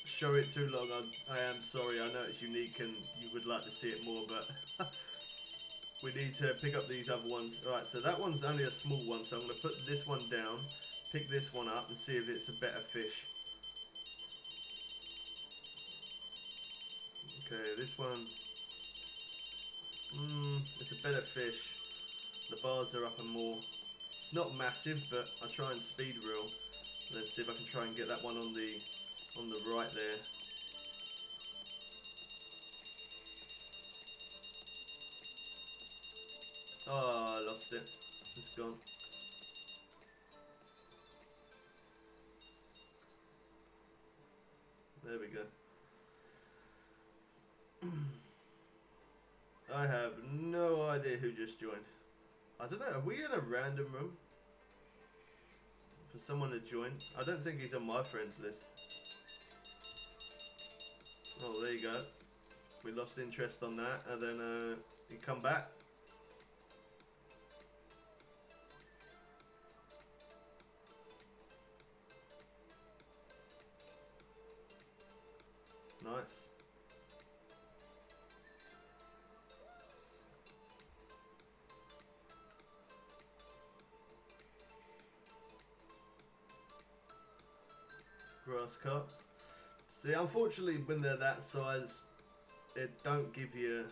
show it too long. I am sorry. I know it's unique and you would like to see it more, but we need to pick up these other ones. Alright, so that one's only a small one, so I'm going to put this one down, pick this one up and see if it's a better fish. Okay, this one, it's a better fish. The bars are up and more. It's not massive, but I try and speed reel. Let's see if I can try and get that one on the right there. Oh, I lost it. It's gone. There we go. I have no idea who just joined. I don't know, are we in a random room for someone to join? I don't think he's on my friends list. Oh, there you go. We lost interest on that, and then he come back. Nice. Grass carp. See, unfortunately, when they're that size, it don't give you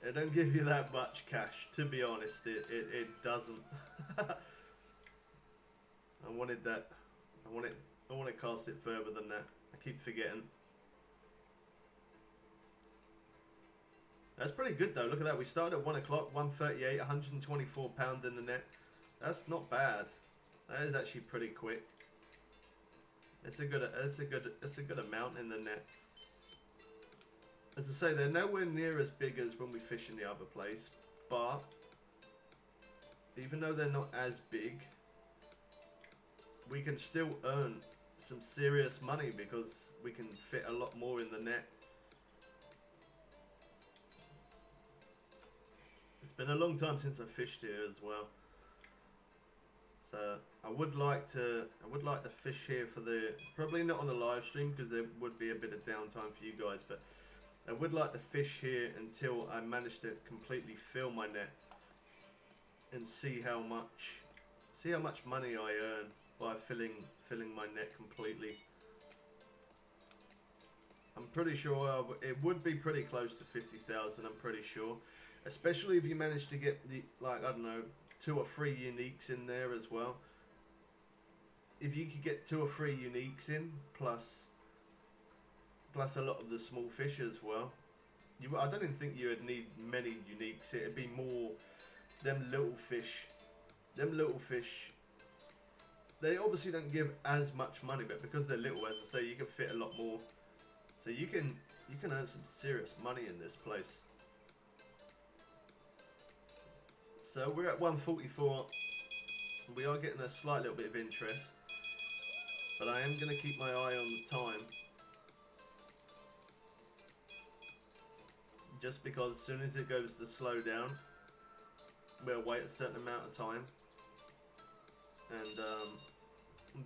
that much cash. To be honest, it doesn't. I wanted that. I want to cast it further than that. I keep forgetting. That's pretty good though. Look at that. We started at 1 o'clock, 1:38, 124 pound in the net. That's not bad. That is actually pretty quick. It's a good amount in the net. As I say, they're nowhere near as big as when we fish in the other place, but even though they're not as big, we can still earn some serious money because we can fit a lot more in the net. It's been a long time since I fished here as well. So I would like to fish here for the, probably not on the live stream because there would be a bit of downtime for you guys, but I would like to fish here until I manage to completely fill my net and see how much money I earn by filling my net completely. I'm pretty sure it would be pretty close to 50,000. I'm pretty sure, especially if you manage to get the, like, I don't know, 2 or 3 uniques in there as well. If you could get 2 or 3 uniques in, plus a lot of the small fish as well, I don't even think you would need many uniques. It'd be more them little fish. Them little fish, they obviously don't give as much money, but because they're little, as I say, you can fit a lot more. So you can earn some serious money in this place. So we're at 144. We are getting a slight little bit of interest, but I am going to keep my eye on the time, just because as soon as it goes to slow down, we'll wait a certain amount of time, and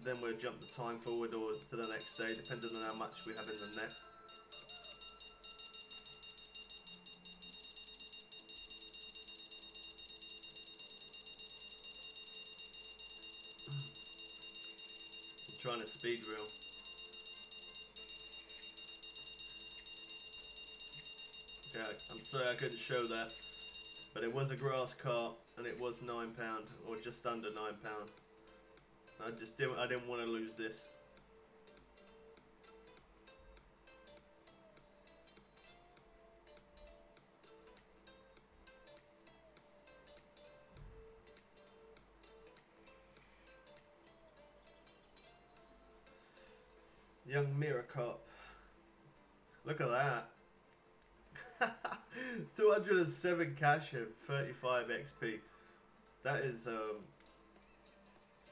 then we'll jump the time forward or to the next day, depending on how much we have in the net. I'm trying to speed reel. Okay, I'm sorry I couldn't show that. But it was a grass carp, and it was £9, or just under £9. I didn't want to lose this. Young mirror carp. Look at that. 207 cash and 35 XP. That is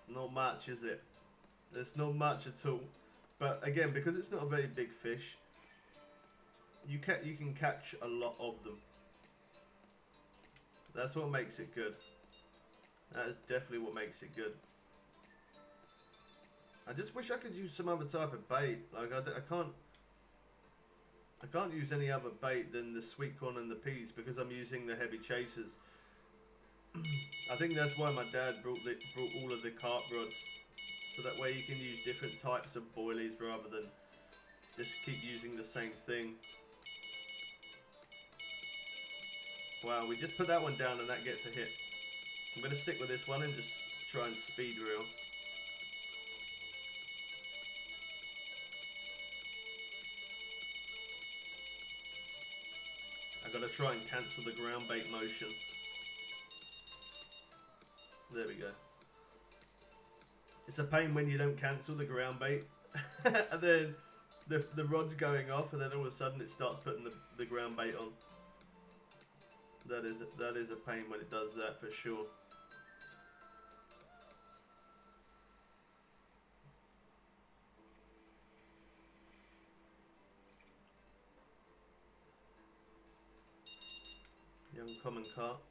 not much, is it? It's not much at all. But again, because it's not a very big fish, you can catch a lot of them. That's what makes it good. That is definitely what makes it good. I just wish I could use some other type of bait. Like I can't use any other bait than the sweet corn and the peas because I'm using the heavy chasers. I think that's why my dad brought all of the carp rods, so that way you can use different types of boilies rather than just keep using the same thing. Wow, we just put that one down and that gets a hit. I'm going to stick with this one and just try and speed reel. I've got to try and cancel the ground bait motion. There we go. It's a pain when you don't cancel the ground bait and then the rod's going off and then all of a sudden it starts putting the ground bait on. That is a pain when it does that, for sure. Young common carp.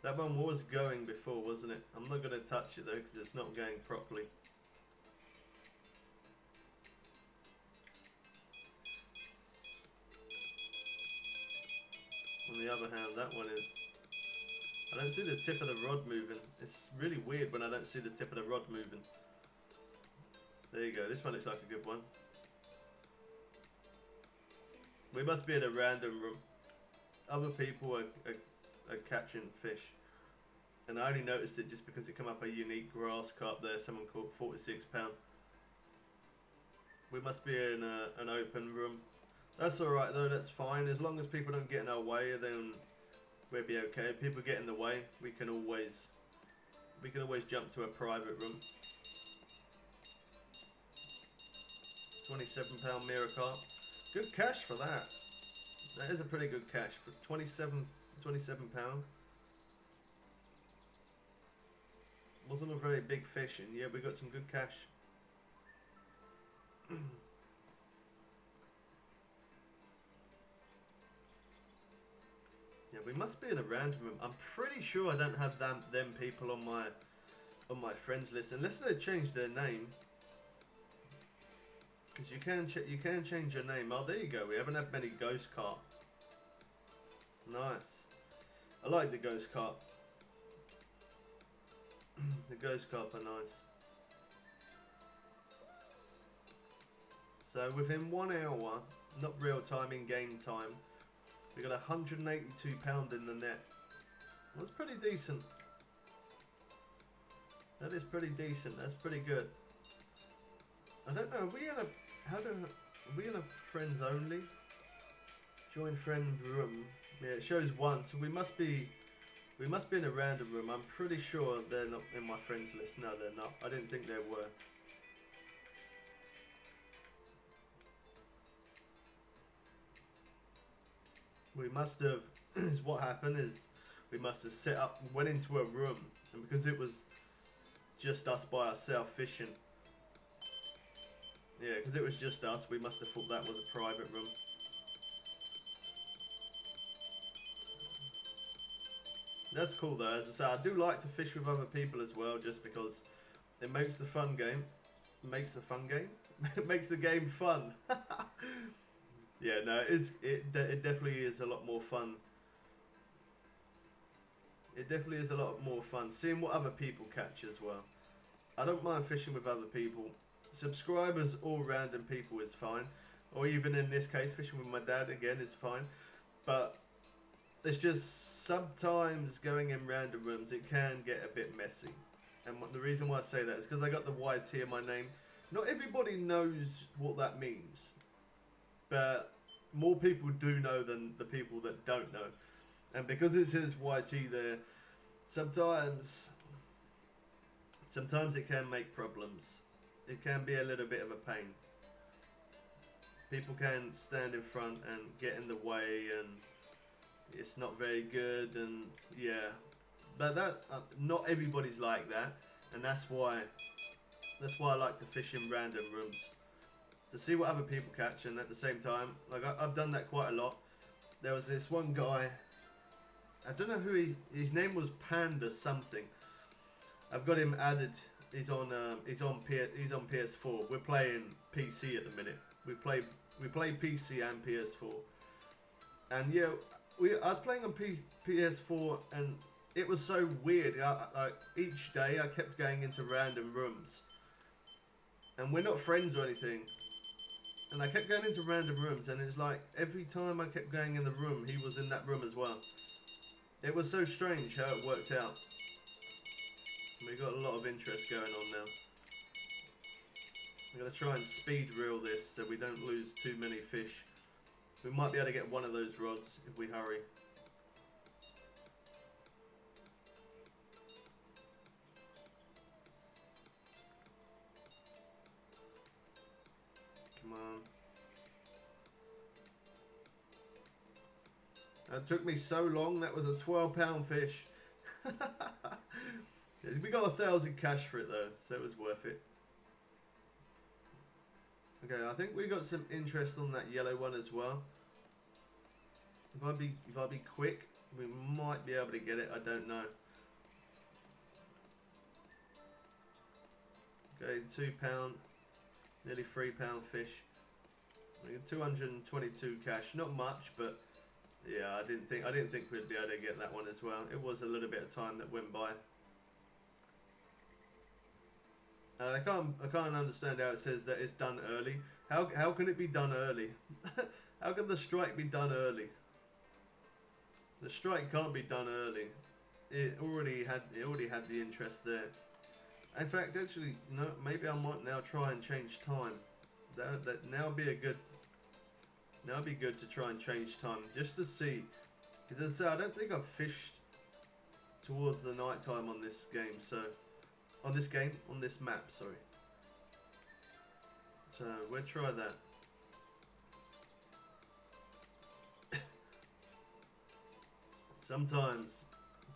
That one was going before, wasn't it? I'm not going to touch it though because it's not going properly. On the other hand, that one is... I don't see the tip of the rod moving. It's really weird when I don't see the tip of the rod moving. There you go. This one looks like a good one. We must be in a random room. Other people are catching fish. And I only noticed it just because it came up a unique grass carp there. Someone caught £46. We must be in an open room. That's alright though, that's fine. As long as people don't get in our way, then we'll be okay. If people get in the way, we can always jump to a private room. £27 mirror carp. Good cash for that. That is a pretty good cash for £27. Wasn't a very big fish, and yeah, we got some good cash. Yeah, we must be in a random room. I'm pretty sure I don't have them people on my friends list, unless they change their name. Because you can change your name. Oh, there you go. We haven't had many ghost carp. Nice. I like the ghost carp. The ghost carp are nice. So within 1 hour, not real time, in game time, we got £182 in the net. That's pretty decent. That is pretty decent. That's pretty good. I don't know. Are we in a friends only? Join friend room. Yeah, it shows one. So we must be in a random room. I'm pretty sure they're not in my friends list. No, they're not. I didn't think they were. We must have, what happened is, we must have went into a room, and because it was just us by ourselves fishing, yeah, because it was just us, we must have thought that was a private room. That's cool though. As I say, I do like to fish with other people as well, just because it makes the fun game. It makes the game fun. Yeah, no, it definitely is a lot more fun. It definitely is a lot more fun seeing what other people catch as well. I don't mind fishing with other people. Subscribers or random people is fine, or even in this case, fishing with my dad again is fine. But it's just sometimes going in random rooms, it can get a bit messy. And the reason why I say that is because I got the YT in my name. Not everybody knows what that means, but more people do know than the people that don't know. And because it says YT there, sometimes it can make problems. It can be a little bit of a pain. People can stand in front and get in the way, and it's not very good, and yeah. But that not everybody's like that, and that's why I like to fish in random rooms to see what other people catch, and at the same time, like I've done that quite a lot. There was this one guy, I don't know who his name was Panda something. I've got him added. He's on PS4. We're playing PC at the minute. We play PC and PS4, and yeah, I was playing on PS4, and it was so weird. Like each day, I kept going into random rooms, and we're not friends or anything. And I kept going into random rooms, and it's like every time I kept going in the room, he was in that room as well. It was so strange how it worked out. We got a lot of interest going on now. I'm going to try and speed reel this so we don't lose too many fish. We might be able to get one of those rods if we hurry. Come on. That took me so long. That was a 12-pound fish. We got 1,000 cash for it though, so it was worth it. Okay, I think we got some interest on that yellow one as well. If I be quick, we might be able to get it. I don't know. Okay, 2 pound, nearly 3 pound fish. We got 222 cash. Not much, but yeah, I didn't think we'd be able to get that one as well. It was a little bit of time that went by. I can't understand how it says that it's done early. How can it be done early? How can the strike be done early? The strike can't be done early. It already had the interest there. In fact, actually, no. Maybe I might now try and change time. That now be good to try and change time just to see. Because I don't think I've fished towards the night time on this game. So. On this map, sorry. So we'll try that. Sometimes,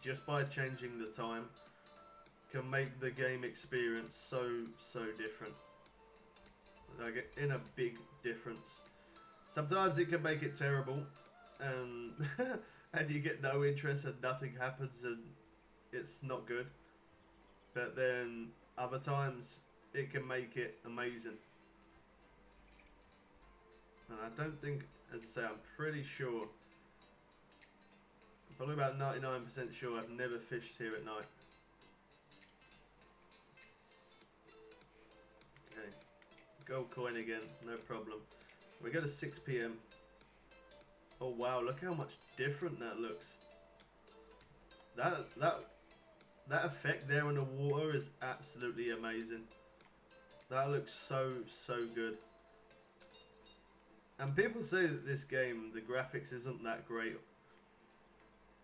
just by changing the time, can make the game experience so different. Like in a big difference. Sometimes it can make it terrible, and and you get no interest and nothing happens and it's not good. But then other times it can make it amazing. And I don't think, as I say, I'm pretty sure, probably about 99% sure I've never fished here at night. Okay, gold coin again, no problem. We go to 6 PM. Oh wow, look how much different that looks. That effect there on the water is absolutely amazing. That looks so good. And people say that this game, the graphics isn't that great.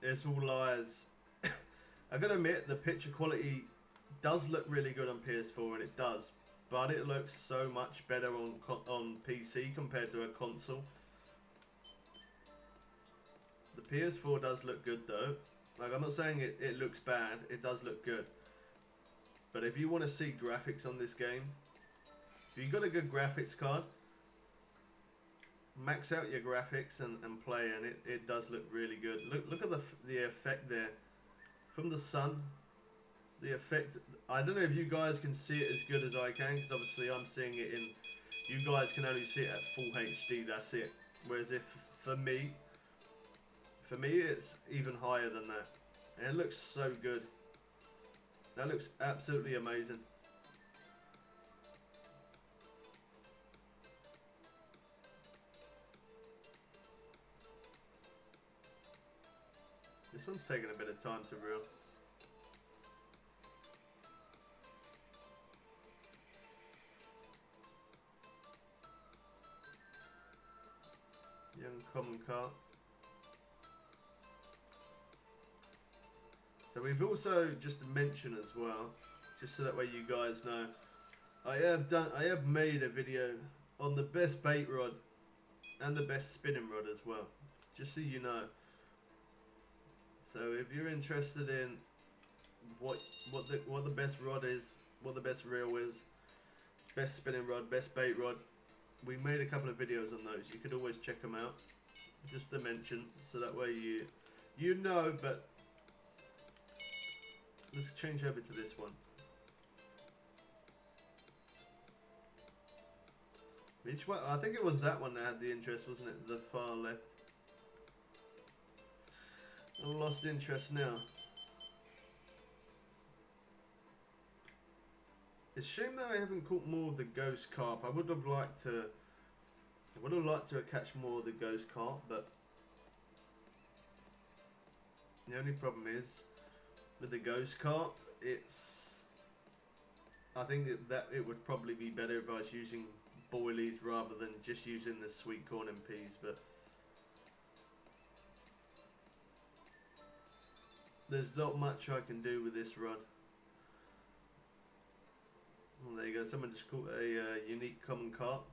It's all lies. I gotta admit, the picture quality does look really good on PS4, and it does. But it looks so much better on PC compared to a console. The PS4 does look good though. Like, I'm not saying it looks bad, it does look good. But if you want to see graphics on this game, if you've got a good graphics card, max out your graphics and play, and it does look really good. Look at the effect there. From the sun, the effect, I don't know if you guys can see it as good as I can, because obviously I'm seeing it in, you guys can only see it at full HD, that's it. Whereas if, for me it's even higher than that. And it looks so good. That looks absolutely amazing. This one's taking a bit of time to reel. Young common carp. So we've also, just to mention as well, just so that way you guys know, I have made a video on the best bait rod and the best spinning rod as well, just so you know. So if you're interested in what the best rod is, what the best reel is, best spinning rod, best bait rod, we made a couple of videos on those. You could always check them out, just to mention, so that way you know. But let's change over to this one. Which one? I think it was that one that had the interest, wasn't it? The far left. I lost interest now. It's a shame that I haven't caught more of the ghost carp. I would have liked to catch more of the ghost carp, but the only problem is with the ghost carp, I think that it would probably be better if I was using boilies rather than just using the sweet corn and peas, but there's not much I can do with this rod. Well, there you go, someone just caught a unique common carp.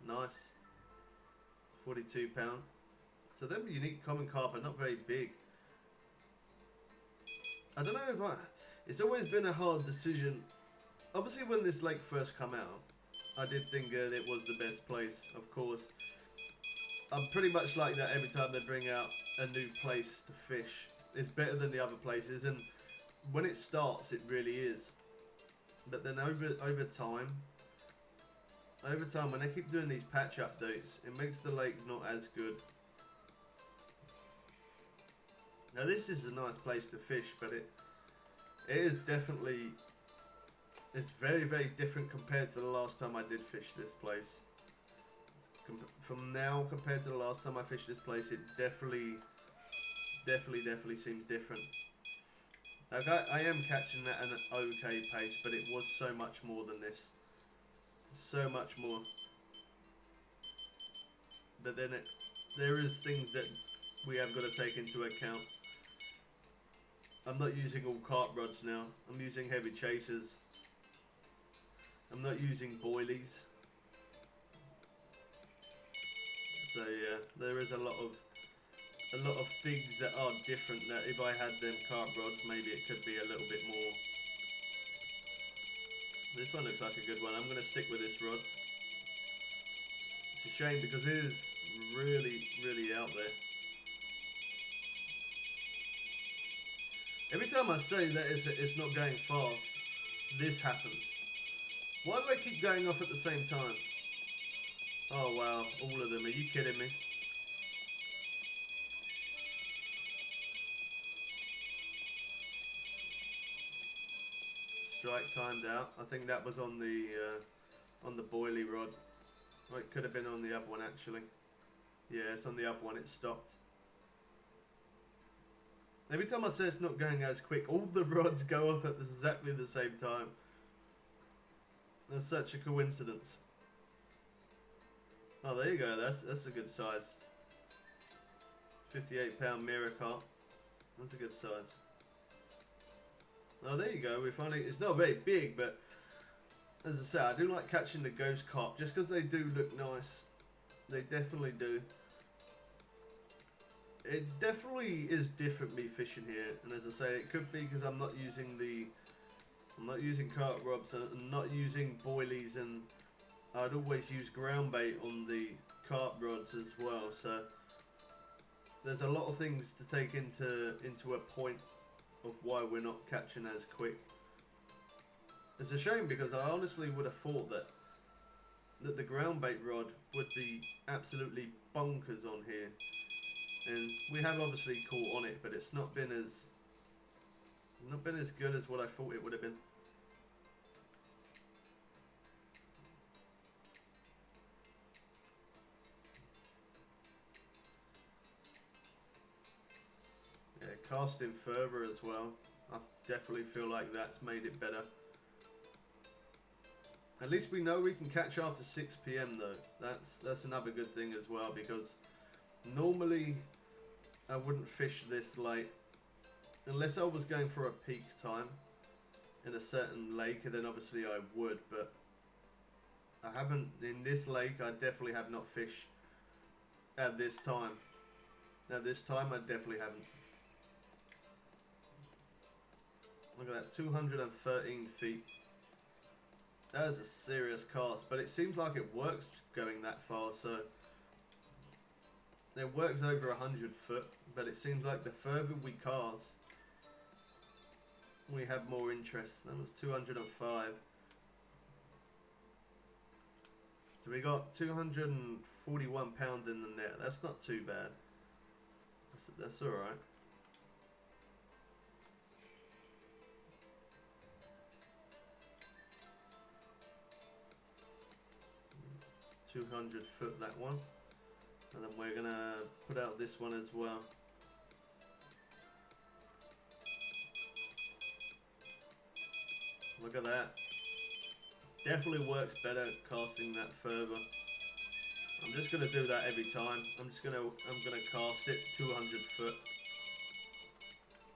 Nice. 42 pound. So them unique common carp are not very big. I don't know if it's always been a hard decision. Obviously when this lake first come out, I did think it was the best place, of course. I'm pretty much like that every time they bring out a new place to fish. It's better than the other places, and when it starts it really is. But then over time when they keep doing these patch updates, it makes the lake not as good. Now this is a nice place to fish, but it is definitely, it's very, very different compared to the last time I did fish this place. From now compared to the last time I fished this place, it definitely seems different. Like I am catching that at an okay pace, but it was so much more than this. So much more. But then there is things that we have got to take into account. I'm not using all carp rods now. I'm using heavy chasers. I'm not using boilies. So yeah, there is a lot of things that are different, that if I had them carp rods, maybe it could be a little bit more. This one looks like a good one. I'm going to stick with this rod. It's a shame because it is really, really out there. Every time I say that it's not going fast, this happens. Why do they keep going off at the same time? Oh wow, all of them. Are you kidding me? Strike timed out. I think that was on the boilie rod. Or it could have been on the other one actually. Yeah, it's on the other one. It stopped. Every time I say it's not going as quick, all the rods go up at exactly the same time. That's such a coincidence. Oh, there you go. That's a good size. 58-pound mirror carp. That's a good size. Oh, there you go. We finally. It's not very big, but as I say, I do like catching the ghost carp just because they do look nice. They definitely do. It definitely is different me fishing here, and as I say, it could be because I'm not using carp rods and not using boilies, and I'd always use ground bait on the carp rods as well. So there's a lot of things to take into a point of why we're not catching as quick. It's a shame because I honestly would have thought that the ground bait rod would be absolutely bonkers on here. And we have obviously caught on it, but it's not been as good as what I thought it would have been. Yeah, casting further as well. I definitely feel like that's made it better. At least we know we can catch after 6 PM though. That's another good thing as well, because normally I wouldn't fish this late unless I was going for a peak time in a certain lake, and then obviously I would, but I haven't in this lake. I definitely have not fished at this time. At this time I definitely haven't. Look at that, 213 feet. That is a serious cast, but it seems like it works going that far, so it works over 100 foot, but it seems like the further we cast, we have more interest. That was 205. So we got 241 pound in the net. That's not too bad. That's all right. 200 foot that one, and then we're gonna put out this one as well. Look at that. Definitely works better casting that further. I'm just gonna do that every time. I'm gonna cast it 200 foot.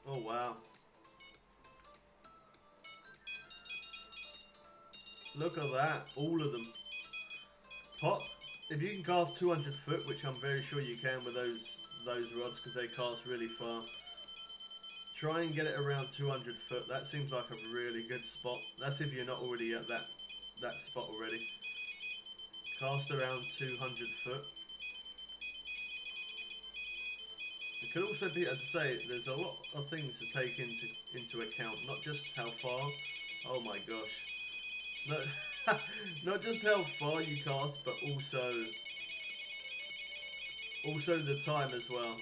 Oh wow. Look at that, all of them. Pop, if you can cast 200 foot, which I'm very sure you can with those rods because they cast really far, try and get it around 200 foot. That seems like a really good spot. That's if you're not already at that spot already. Cast around 200 foot. It could also be, as I say, there's a lot of things to take into account, not just how far. Oh my gosh. Not just how far you cast, but also the time as well.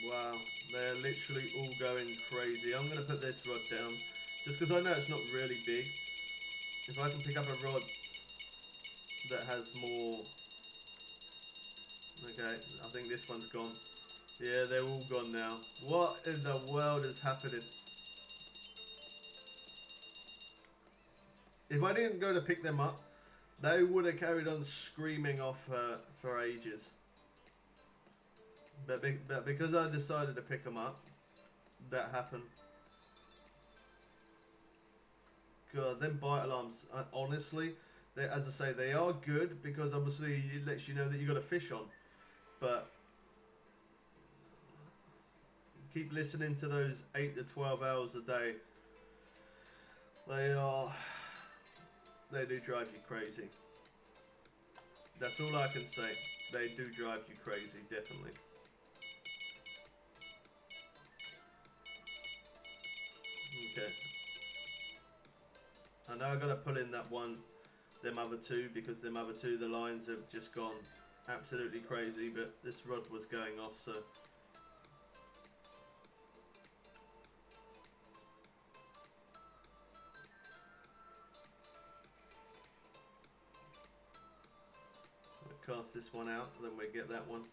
Wow, they're literally all going crazy. I'm going to put this rod down, just because I know it's not really big. If I can pick up a rod that has more... Okay, I think this one's gone. Yeah, they're all gone now. What in the world is happening? If I didn't go to pick them up, they would have carried on screaming off for ages. But because I decided to pick them up, that happened. God, them bite alarms, honestly, as I say, they are good because obviously it lets you know that you got a fish on. But keep listening to those 8 to 12 hours a day. They do drive you crazy. That's all I can say. They do drive you crazy, definitely. Okay. I know I gotta pull in them other two, because them other two, the lines have just gone absolutely crazy, but this rod was going off, so. Cast this one out, then we get that one.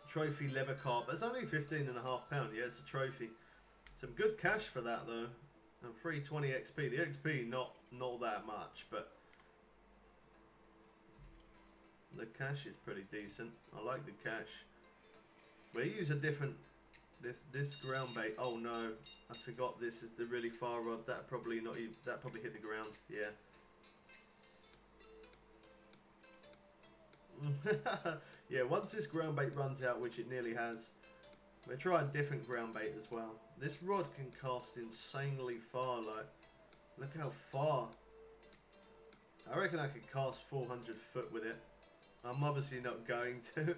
Trophy leather carp. It's only 15.5 pound. Yeah, it's a trophy. Some good cash for that though, and 320 XP. The XP not that much, but the cash is pretty decent. I like the cash. We use a different this ground bait. Oh no, I forgot this is the really far rod. That probably hit the ground. Yeah. Yeah, once this ground bait runs out, which it nearly has, we're trying different ground bait as well. This rod can cast insanely far, like, look how far. I reckon I could cast 400 foot with it. I'm obviously not going to,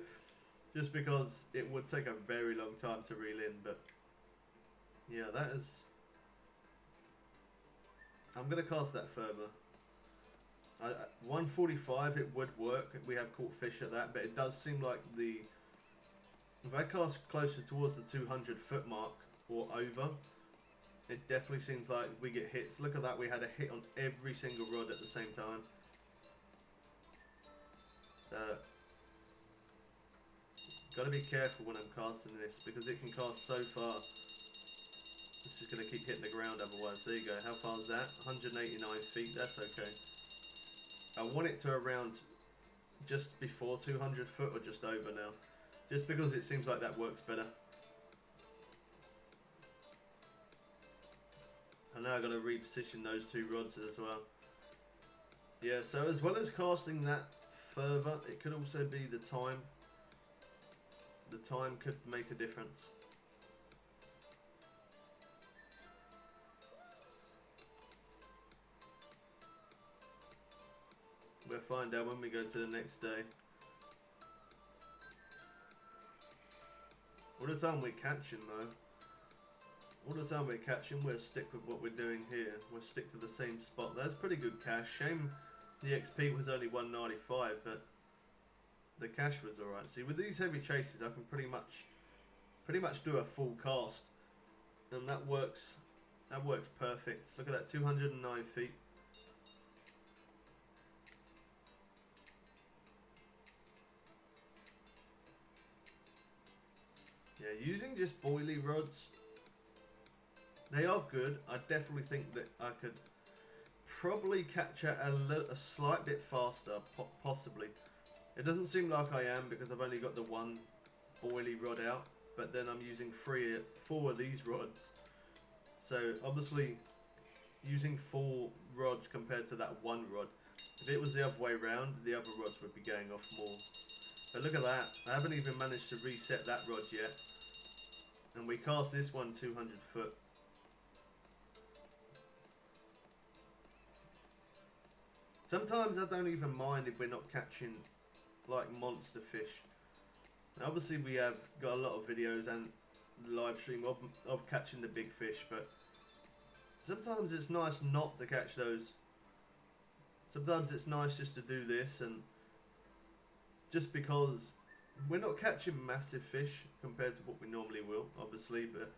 just because it would take a very long time to reel in, but yeah, that is... I'm going to cast that further. 145 it would work. We have caught fish at that, but it does seem like if I cast closer towards the 200 foot mark or over, It definitely seems like we get hits. Look at that, we had a hit on every single rod at the same time. Gotta be careful when I'm casting this because it can cast so far. It's just gonna keep hitting the ground otherwise. There you go. How far is that? 189 feet. That's okay. I want it to around just before 200 foot or just over now. Just because it seems like that works better. And now I've got to reposition those two rods as well. Yeah, so as well as casting that further, it could also be the time. The time could make a difference. We'll find out when we go to the next day. All the time we're catching though. All the time we're catching, we'll stick with what we're doing here. We'll stick to the same spot. That's pretty good cash. Shame the XP was only 195, but the cash was alright. See, with these heavy chases, I can pretty much do a full cast, and that works. That works perfect. Look at that, 209 feet. Yeah, using just boilie rods, they are good. I definitely think that I could probably catch it a slight bit faster, possibly. It doesn't seem like I am because I've only got the one boilie rod out, but then I'm using four of these rods. So obviously, using 4 rods compared to that one rod, if it was the other way around, the other rods would be going off more. But look at that, I haven't even managed to reset that rod yet. And we cast this one 200 foot. Sometimes I don't even mind if we're not catching like monster fish. Now, obviously we have got a lot of videos and live stream of catching the big fish, but sometimes it's nice not to catch those. Sometimes it's nice just to do this, and just because we're not catching massive fish compared to what we normally will, obviously, but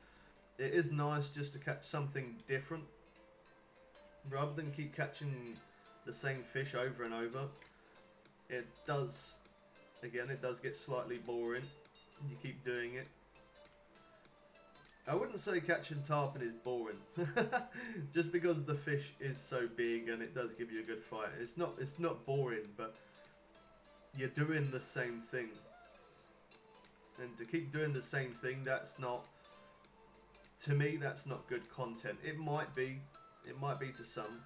it is nice just to catch something different rather than keep catching the same fish over and over. It does get slightly boring. You keep doing it. I wouldn't say catching tarpon is boring, just because the fish is so big and it does give you a good fight. It's not boring, but you're doing the same thing, and to keep doing the same thing, to me, that's not good content. It might be to some,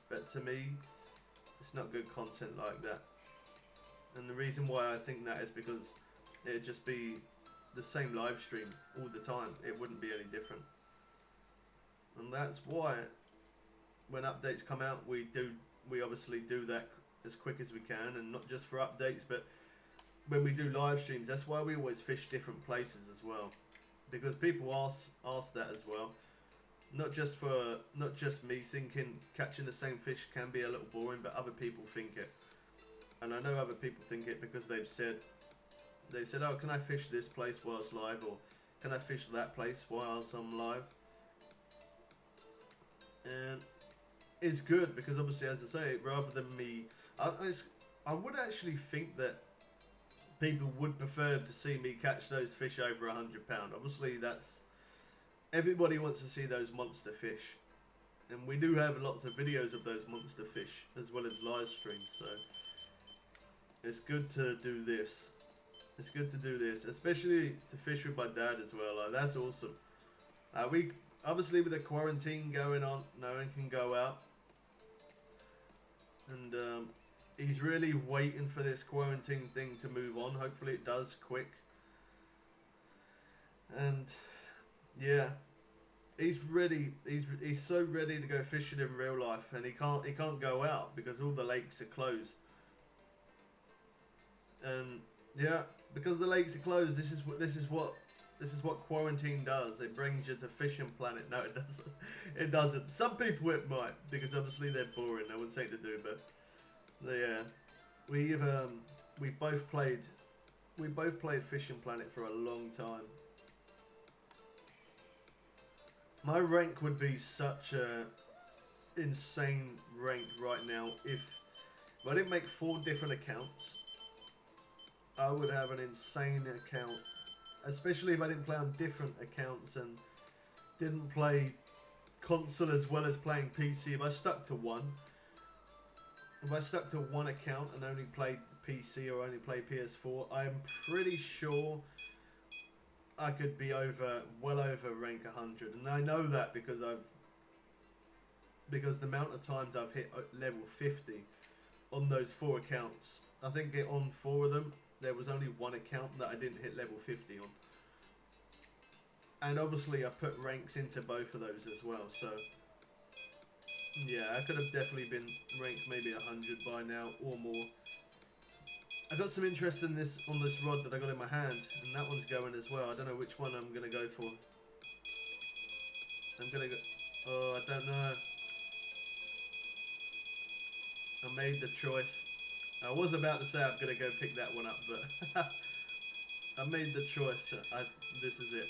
but to me, it's not good content like that. And the reason why I think that is because it'd just be the same live stream all the time. It wouldn't be any different. And that's why when updates come out, we obviously do that as quick as we can, and not just for updates, but when we do live streams, that's why we always fish different places as well, because people ask that as well. Not just me thinking catching the same fish can be a little boring, but other people think it. And I know other people think it because they said, oh, can I fish this place whilst live, or can I fish that place whilst I'm live? And it's good because obviously, as I say, rather than me, I would actually think that people would prefer to see me catch those fish over £100. Obviously, everybody wants to see those monster fish, and we do have lots of videos of those monster fish as well as live streams. So it's good to do this. It's good to do this, especially to fish with my dad as well. Like, that's awesome. We obviously, with the quarantine going on, no one can go out, and he's really waiting for this quarantine thing to move on. Hopefully, it does quick. And yeah, he's ready. He's so ready to go fishing in real life, and he can't go out because all the lakes are closed. And yeah, because the lakes are closed, this is what quarantine does. It brings you to Fishing Planet. No, it doesn't. It doesn't. Some people it might, because obviously they're boring. They wouldn't say to do, but yeah, we both played Fishing Planet for a long time. My rank would be such a insane rank right now if I didn't make 4 different accounts. I would have an insane account, especially if I didn't play on different accounts and didn't play console as well as playing PC. If I stuck to one account and only played PC or only played PS4, I'm pretty sure I could be well over rank 100, and I know that because the amount of times I've hit level 50 on those 4 accounts. I think on 4 of them there was only 1 account that I didn't hit level 50 on. And obviously I put ranks into both of those as well, so yeah, I could have definitely been ranked maybe 100 by now or more. I got some interest in this on this rod that I got in my hand, and that one's going as well. I don't know which one I'm gonna go for. I'm gonna go. Oh, I don't know. I made the choice. I was about to say I'm gonna go pick that one up, but I made the choice. This is it.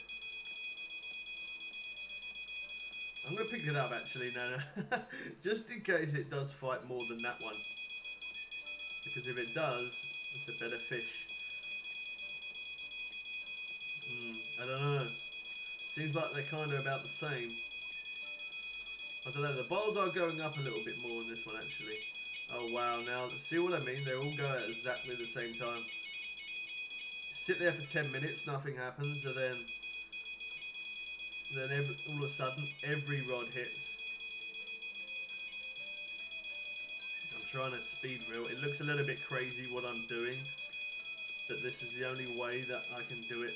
I'm gonna pick it up actually. No, just in case it does fight more than that one. Because if it does, it's a better fish. I don't know. Seems like they're kind of about the same. I don't know. The bars are going up a little bit more on this one actually. Oh wow! Now see what I mean? They all go at exactly the same time. Sit there for 10 minutes, nothing happens, and then all of a sudden every rod hits. I'm trying to speed reel. It looks a little bit crazy what I'm doing, but this is the only way that I can do it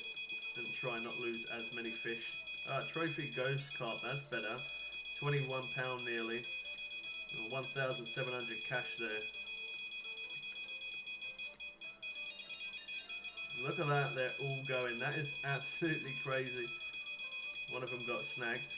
and try not lose as many fish. Trophy ghost carp, that's better. £21 nearly. 1,700 cash there. Look at that, they're all going. That is absolutely crazy. One of them got snagged.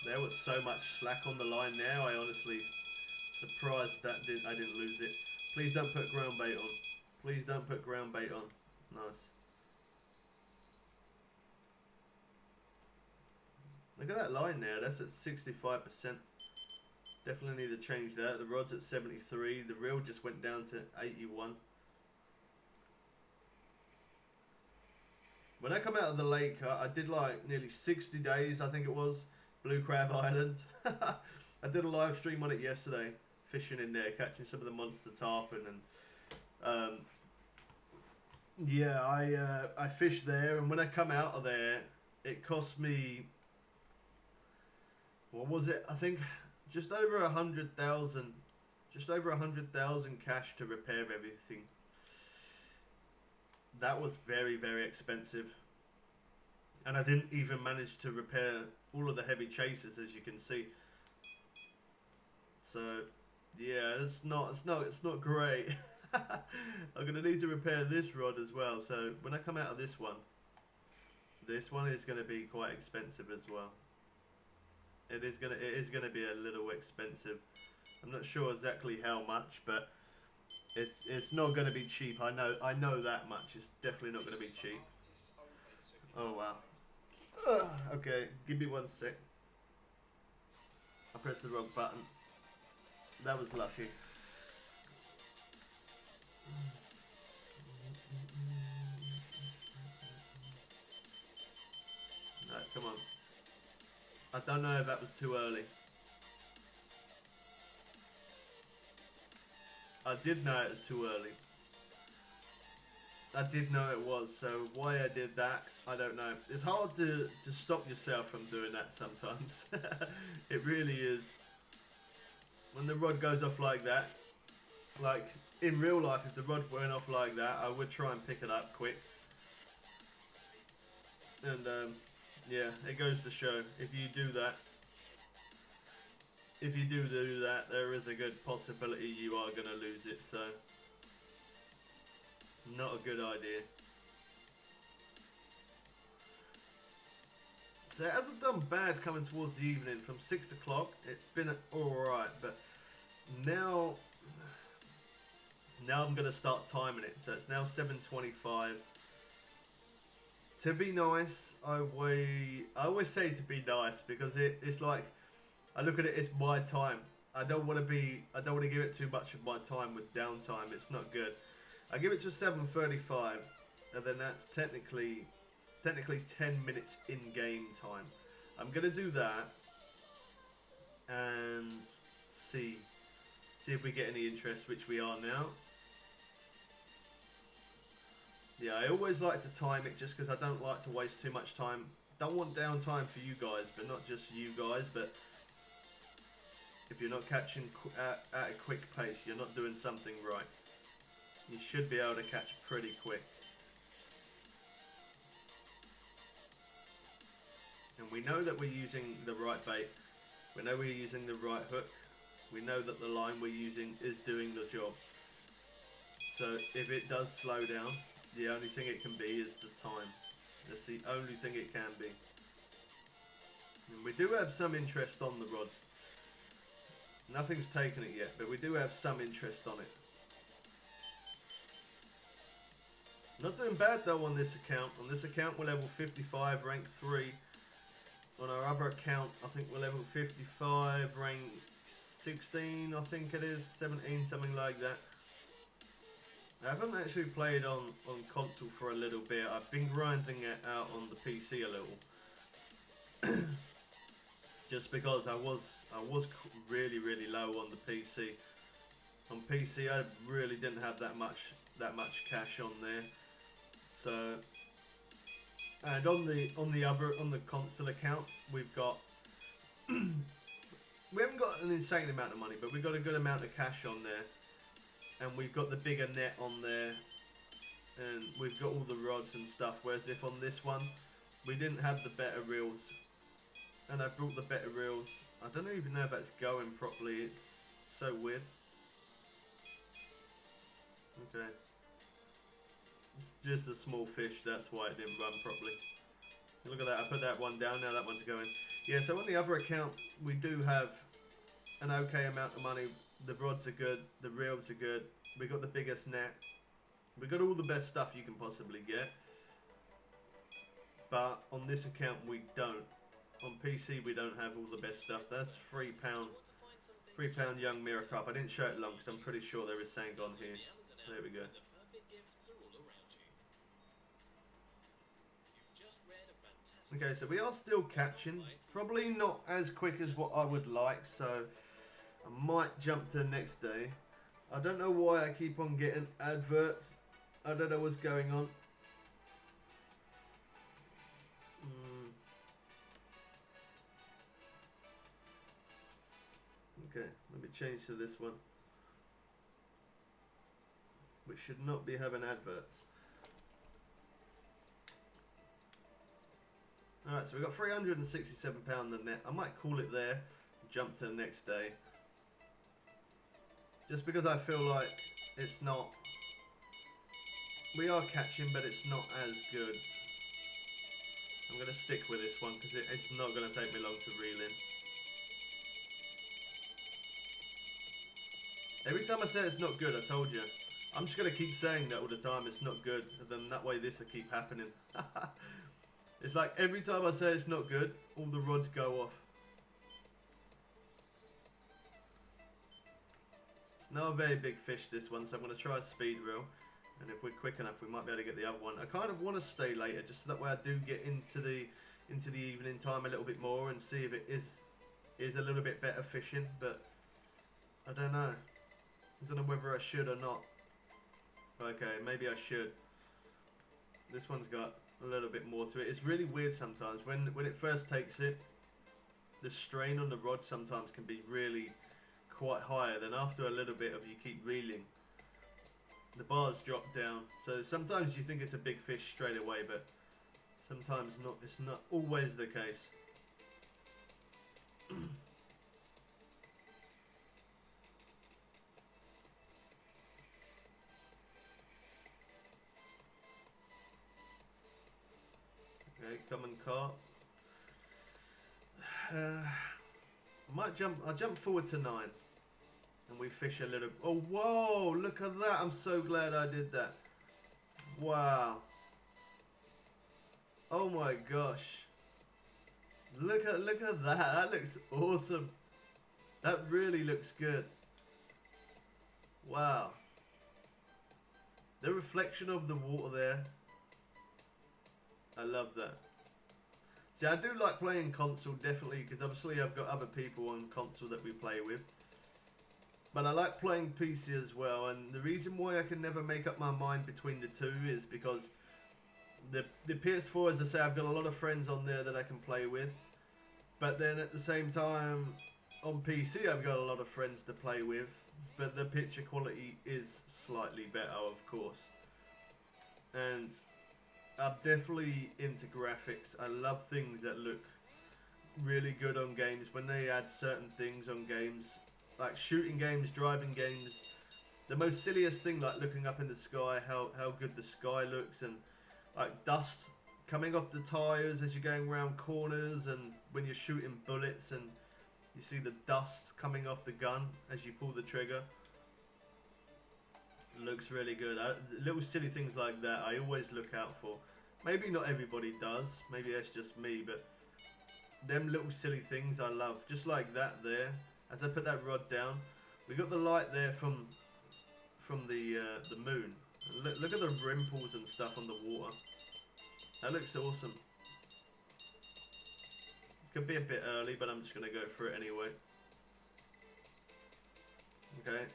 There was so much slack on the line there. I honestly surprised that I didn't lose it. Please don't put ground bait on. Please don't put ground bait on. Nice. Look at that line there. That's at 65%. Definitely need to change that. The rod's at 73. The reel just went down to 81. When I come out of the lake, I did like nearly 60 days, I think it was. Blue Crab Island. I did a live stream on it yesterday, fishing in there, catching some of the monster tarpon, and yeah, I fished there, and when I come out of there, it cost me, what was it? I think just over 100,000, cash to repair everything. That was very, very expensive. And I didn't even manage to repair all of the heavy chasers, as you can see. So, yeah, it's not great. I'm gonna need to repair this rod as well. So when I come out of this one is gonna be quite expensive as well. It is gonna be a little expensive. I'm not sure exactly how much, but it's not gonna be cheap. I know that much. It's definitely not gonna be cheap. Oh wow. Okay, give me 1 sec. I pressed the wrong button. That was lucky. No, come on. I don't know if that was too early. I did know it was too early. I did know it was, so why I did that, I don't know. It's hard to stop yourself from doing that sometimes. It really is. When the rod goes off like that, like in real life, if the rod went off like that, I would try and pick it up quick. And yeah, it goes to show, if you do that, there is a good possibility you are going to lose it, so not a good idea. So it hasn't done bad coming towards the evening. From 6 o'clock, it's been alright, but now I'm going to start timing it. So it's now 7:25. To be nice, I always say to be nice because it's like, I look at it as my time. I don't want to give it too much of my time with downtime. It's not good. I give it to 7:35, and then that's technically 10 minutes in game time. I'm gonna do that and see if we get any interest, which we are now. Yeah, I always like to time it just because I don't like to waste too much time. Don't want downtime for you guys, but not just you guys, but if you're not catching at a quick pace, you're not doing something right. You should be able to catch pretty quick. And we know that we're using the right bait. We know we're using the right hook. We know that the line we're using is doing the job. So if it does slow down, the only thing it can be is the time. That's the only thing it can be. And we do have some interest on the rods. Nothing's taken it yet, but we do have some interest on it. Not doing bad though on this account. On this account we're level 55, rank 3. On our other account I think we're level 55, rank 16 I think it is, 17, something like that. I haven't actually played on console for a little bit. I've been grinding it out on the PC a little. Just because I was really low on the PC. On PC I really didn't have that much cash on there. So, and on the console account we've got we haven't got an insane amount of money, but we've got a good amount of cash on there, and we've got the bigger net on there, and we've got all the rods and stuff. Whereas if on this one we didn't have the better reels, and I brought the better reels. I don't even know if that's going properly. It's so weird. Okay. It's just a small fish, that's why it didn't run properly. Look at that, I put that one down, now that one's going. Yeah, so on the other account, we do have an okay amount of money. The rods are good, the reels are good, we got the biggest net. We got all the best stuff you can possibly get. But on this account we don't. On PC we don't have all the best stuff. That's £3 young mirror carp. I didn't show it long because I'm pretty sure there is something on here. There we go. Okay, so we are still catching. Probably not as quick as what I would like, so I might jump to the next day. I don't know why I keep on getting adverts. I don't know what's going on. Okay, let me change to this one. We should not be having adverts. Alright, so we've got £367 the net. I might call it there, jump to the next day. Just because I feel like it's not... We are catching, but it's not as good. I'm going to stick with this one because it's not going to take me long to reel in. Every time I say it's not good, I told you. I'm just going to keep saying that all the time, it's not good. And then that way this will keep happening. It's like every time I say it's not good, all the rods go off. It's not a very big fish, this one, so I'm going to try a speed reel. And if we're quick enough, we might be able to get the other one. I kind of want to stay later, just so that way I do get into the evening time a little bit more and see if it is a little bit better fishing. But I don't know. I don't know whether I should or not. Okay, maybe I should. This one's got a little bit more to it. It's really weird sometimes. When it first takes it, the strain on the rod sometimes can be really quite higher. Then after a little bit of you keep reeling, the bars drop down. So sometimes you think it's a big fish straight away, but sometimes not. It's not always the case. Okay, come and carp. I'll jump forward to 9. And we fish a little. Oh, whoa! Look at that! I'm so glad I did that. Wow. Oh my gosh. Look at that. That looks awesome. That really looks good. Wow. The reflection of the water there. I love that. See, I do like playing console, definitely, because obviously I've got other people on console that we play with. But I like playing PC as well, and the reason why I can never make up my mind between the two is because the PS4, as I say, I've got a lot of friends on there that I can play with. But then at the same time, on PC I've got a lot of friends to play with, but the picture quality is slightly better, of course. And I'm definitely into graphics. I love things that look really good on games. When they add certain things on games, like shooting games, driving games, the most silliest thing, like looking up in the sky, how good the sky looks, and like dust coming off the tires as you're going around corners, and when you're shooting bullets and you see the dust coming off the gun as you pull the trigger. It looks really good. Little silly things like that I always look out for. Maybe not everybody does, maybe that's just me, but them little silly things I love. Just like that there. As I put that rod down, we got the light there from the moon. Look at the ripples and stuff on the water. That looks awesome. Could be a bit early, but I'm just gonna go for it anyway. Okay.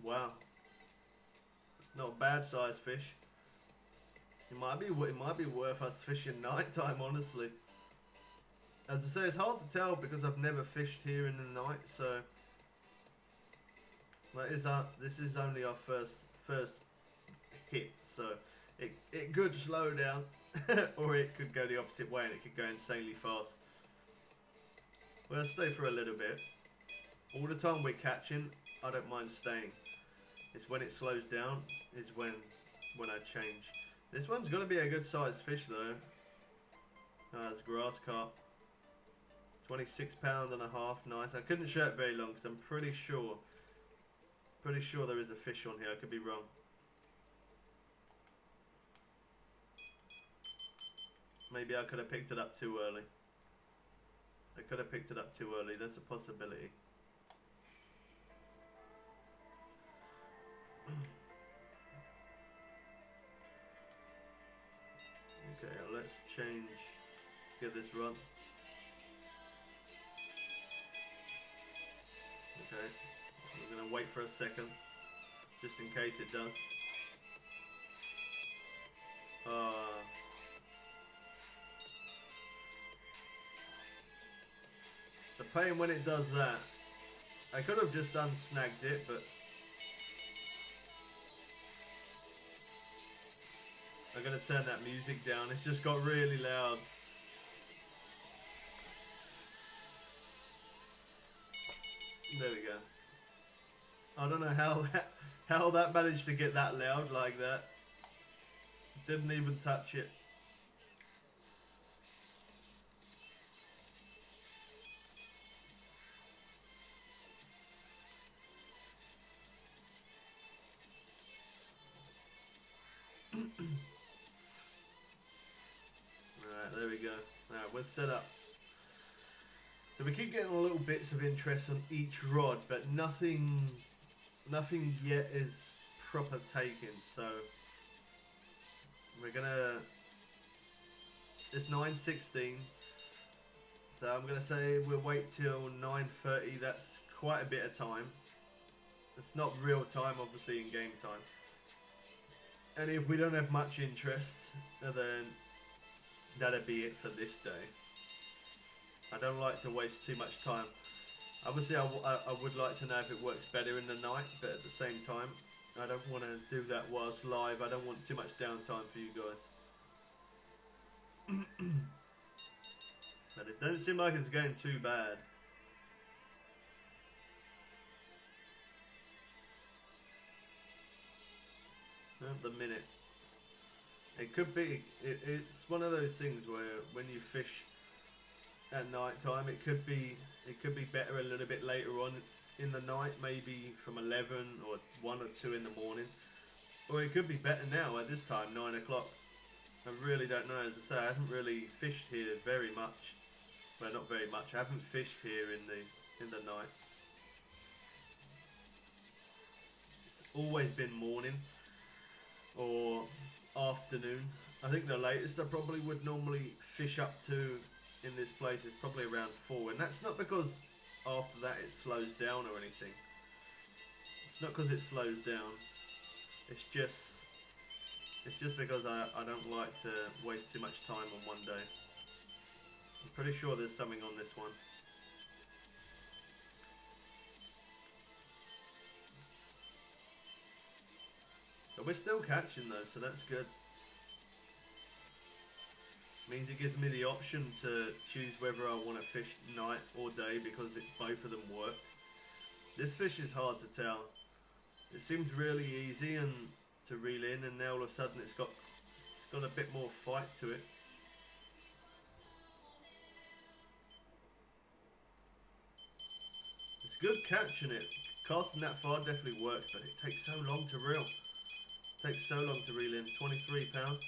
Wow. Not a bad sized fish. It might be worth us fishing nighttime, honestly. As I say, it's hard to tell because I've never fished here in the night, so this is only our first hit, so it could slow down, or it could go the opposite way and it could go insanely fast. We'll stay for a little bit. All the time we're catching, I don't mind staying. It's when it slows down is when I change. This one's gonna be a good sized fish though. It's grass carp. 26 pounds and a half, nice. I couldn't show it very long because I'm pretty sure there is a fish on here. I could be wrong. Maybe I could have picked it up too early. There's a possibility. Okay, let's change. Get this rod. Okay, we're gonna wait for a second, just in case it does. The pain when it does that. I could have just unsnagged it, but I'm gonna turn that music down. It's just got really loud. There we go. I don't know how that managed to get that loud like that. Didn't even touch it. Alright, there we go. Alright, we're set up. So we keep getting little bits of interest on each rod, but nothing yet is proper taken. So we're gonna. It's 9:16, so I'm gonna say we'll wait till 9:30. That's quite a bit of time. It's not real time, obviously, in game time. And if we don't have much interest, then that'll be it for this day. I don't like to waste too much time. Obviously, I would like to know if it works better in the night, but at the same time, I don't want to do that whilst live. I don't want too much downtime for you guys. But it don't seem like it's going too bad. At the minute. It could be. It's one of those things where when you fish at night time. It could be better a little bit later on in the night, maybe from 11 or 1 or 2 in the morning, or it could be better now at this time, 9 o'clock. I really don't know. As I say, I haven't really fished here very much. Well, not very much. I haven't fished here in the night. It's always been morning or afternoon. I think the latest I probably would normally fish up to in this place is probably around 4, and that's not because after that it slows down or anything. It's not because it slows down. It's just because I don't like to waste too much time on one day. I'm pretty sure there's something on this one. But we're still catching though, so that's good. Means it gives me the option to choose whether I want to fish night or day, because both of them work. This fish is hard to tell. It seems really easy and to reel in, and now all of a sudden it's got a bit more fight to it. It's good catching it. Casting that far definitely works, but it takes so long to reel. It takes so long to reel in. 23 pound.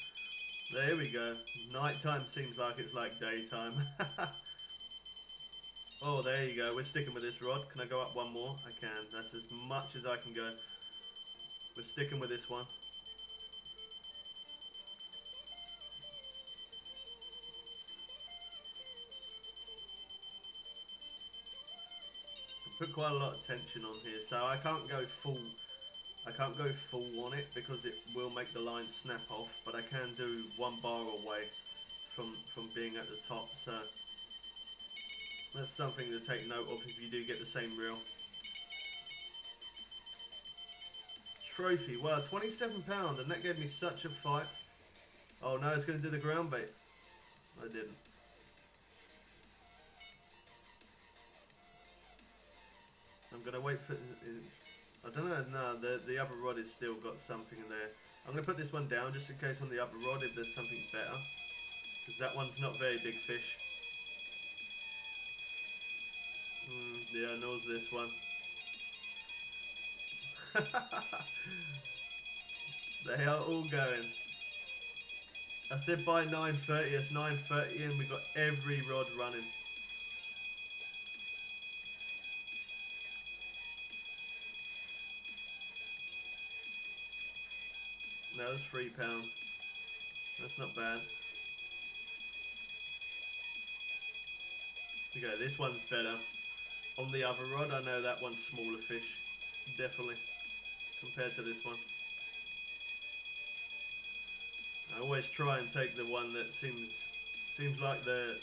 There we go. Nighttime seems like it's like daytime. Oh, there you go. We're sticking with this rod. Can I go up one more? I can. That's as much as I can go. We're sticking with this one. I put quite a lot of tension on here, so I can't go full on it because it will make the line snap off, but I can do 1 bar away from being at the top, so that's something to take note of if you do get the same reel. Trophy, wow, 27 pound, and that gave me such a fight. Oh no, it's going to do the ground bait. I didn't. I'm going to wait for... I don't know, no, the upper rod has still got something in there. I'm going to put this one down just in case on the upper rod if there's something better. Because that one's not very big fish. Yeah, nor this one. They are all going. I said by 9:30, it's 9:30 and we've got every rod running. No, that's £3. That's not bad. Okay, this one's better. On the other rod, I know that one's smaller fish. Definitely. Compared to this one. I always try and take the one that seems like the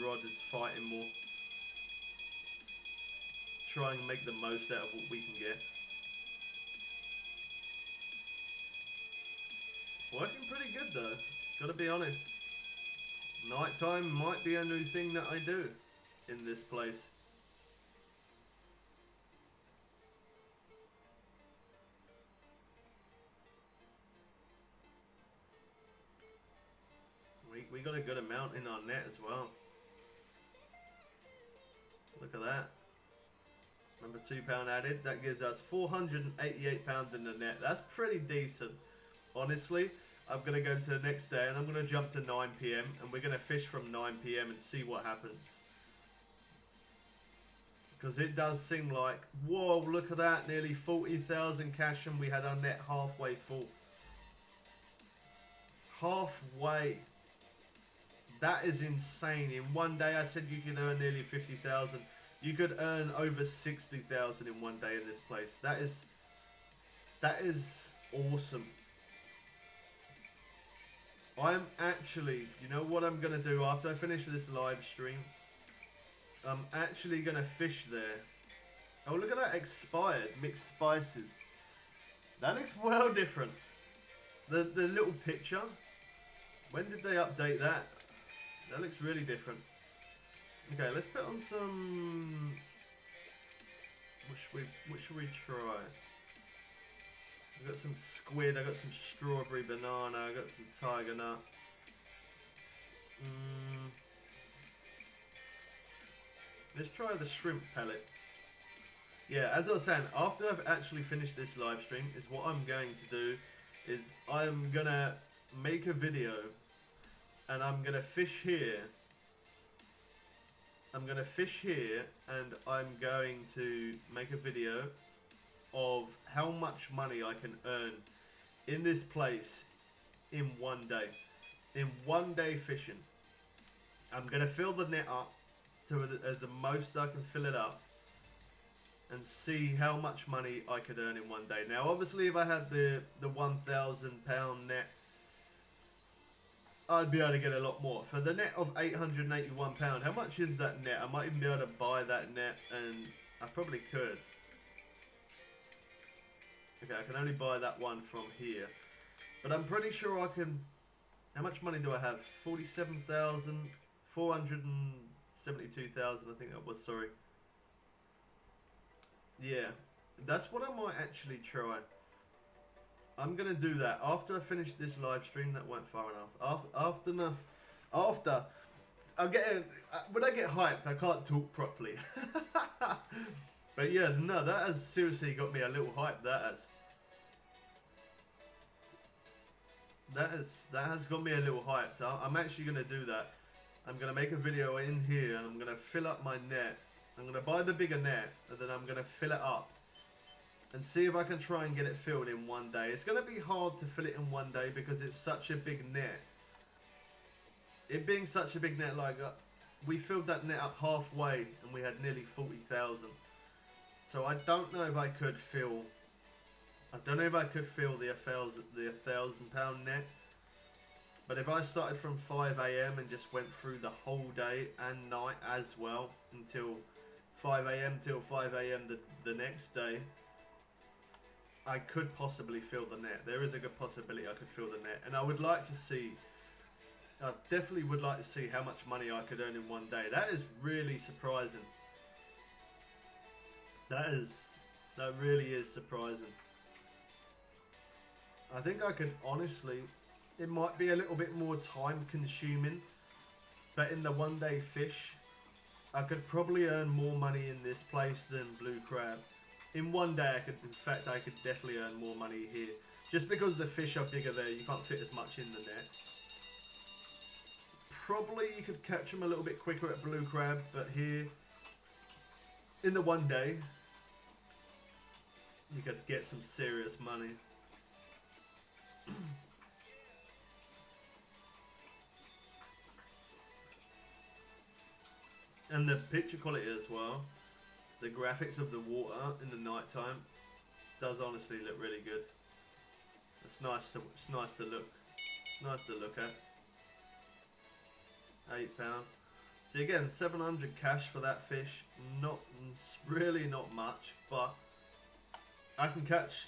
rod is fighting more. Try and make the most out of what we can get. Working pretty good though, gotta be honest. Nighttime might be a new thing that I do in this place. We got a good amount in our net as well. Look at that. Number £2 added. That gives us £488 in the net. That's pretty decent. Honestly, I'm going to go to the next day and I'm going to jump to 9 PM and we're going to fish from 9 PM and see what happens. Because it does seem like, whoa, look at that, nearly 40,000 cash and we had our net halfway full. Halfway. That is insane. In one day I said you could earn nearly 50,000. You could earn over 60,000 in one day in this place. That is awesome. I'm actually, you know what I'm going to do after I finish this live stream? I'm actually going to fish there. Oh, look at that expired mixed spices. That looks well different. The little picture. When did they update that? That looks really different. Okay, let's put on some... What should we try? I've got some squid, I've got some strawberry banana, I've got some tiger nut. Let's try the shrimp pellets. Yeah, as I was saying, after I've actually finished this live stream, is what I'm going to do is I'm gonna make a video and I'm gonna fish here. I'm gonna fish here and I'm going to make a video of how much money I can earn in this place in one day. In one day fishing. I'm gonna fill the net up to the most I can fill it up and see how much money I could earn in one day. Now obviously if I had the £1,000 net, I'd be able to get a lot more. For the net of £881, how much is that net? I might even be able to buy that net, and I probably could. Okay, I can only buy that one from here. But I'm pretty sure I can... How much money do I have? 47,000, 472,000, I think that was, sorry. Yeah, that's what I might actually try. I'm gonna do that after I finish this live stream. That went far enough. After I'm getting when I get hyped, I can't talk properly. But yeah, no, that has seriously got me a little hyped. That has got me a little hyped. I'm actually gonna do that. I'm gonna make a video in here, and I'm gonna fill up my net. I'm gonna buy the bigger net, and then I'm gonna fill it up. And see if I can try and get it filled in one day. It's going to be hard to fill it in one day because it's such a big net. It being such a big net, like we filled that net up halfway and we had nearly 40,000. So I don't know if I could fill. I don't know if I could fill the £1,000 net. But if I started from 5 AM and just went through the whole day and night as well until 5 AM till 5 AM the next day, I could possibly fill the net. There is a good possibility I could fill the net. And I would like to see, I definitely would like to see how much money I could earn in one day. That is really surprising. That really is surprising. I think I could honestly, it might be a little bit more time consuming, but in the one day fish, I could probably earn more money in this place than blue crab. In one day, I could definitely earn more money here. Just because the fish are bigger there, you can't fit as much in the net. Probably you could catch them a little bit quicker at blue crab, but here, in the one day, you could get some serious money. And the picture quality as well. The graphics of the water in the night time does honestly look really good. It's nice to look. It's nice to look at. £8. So again, 700 cash for that fish. Really not much, but I can catch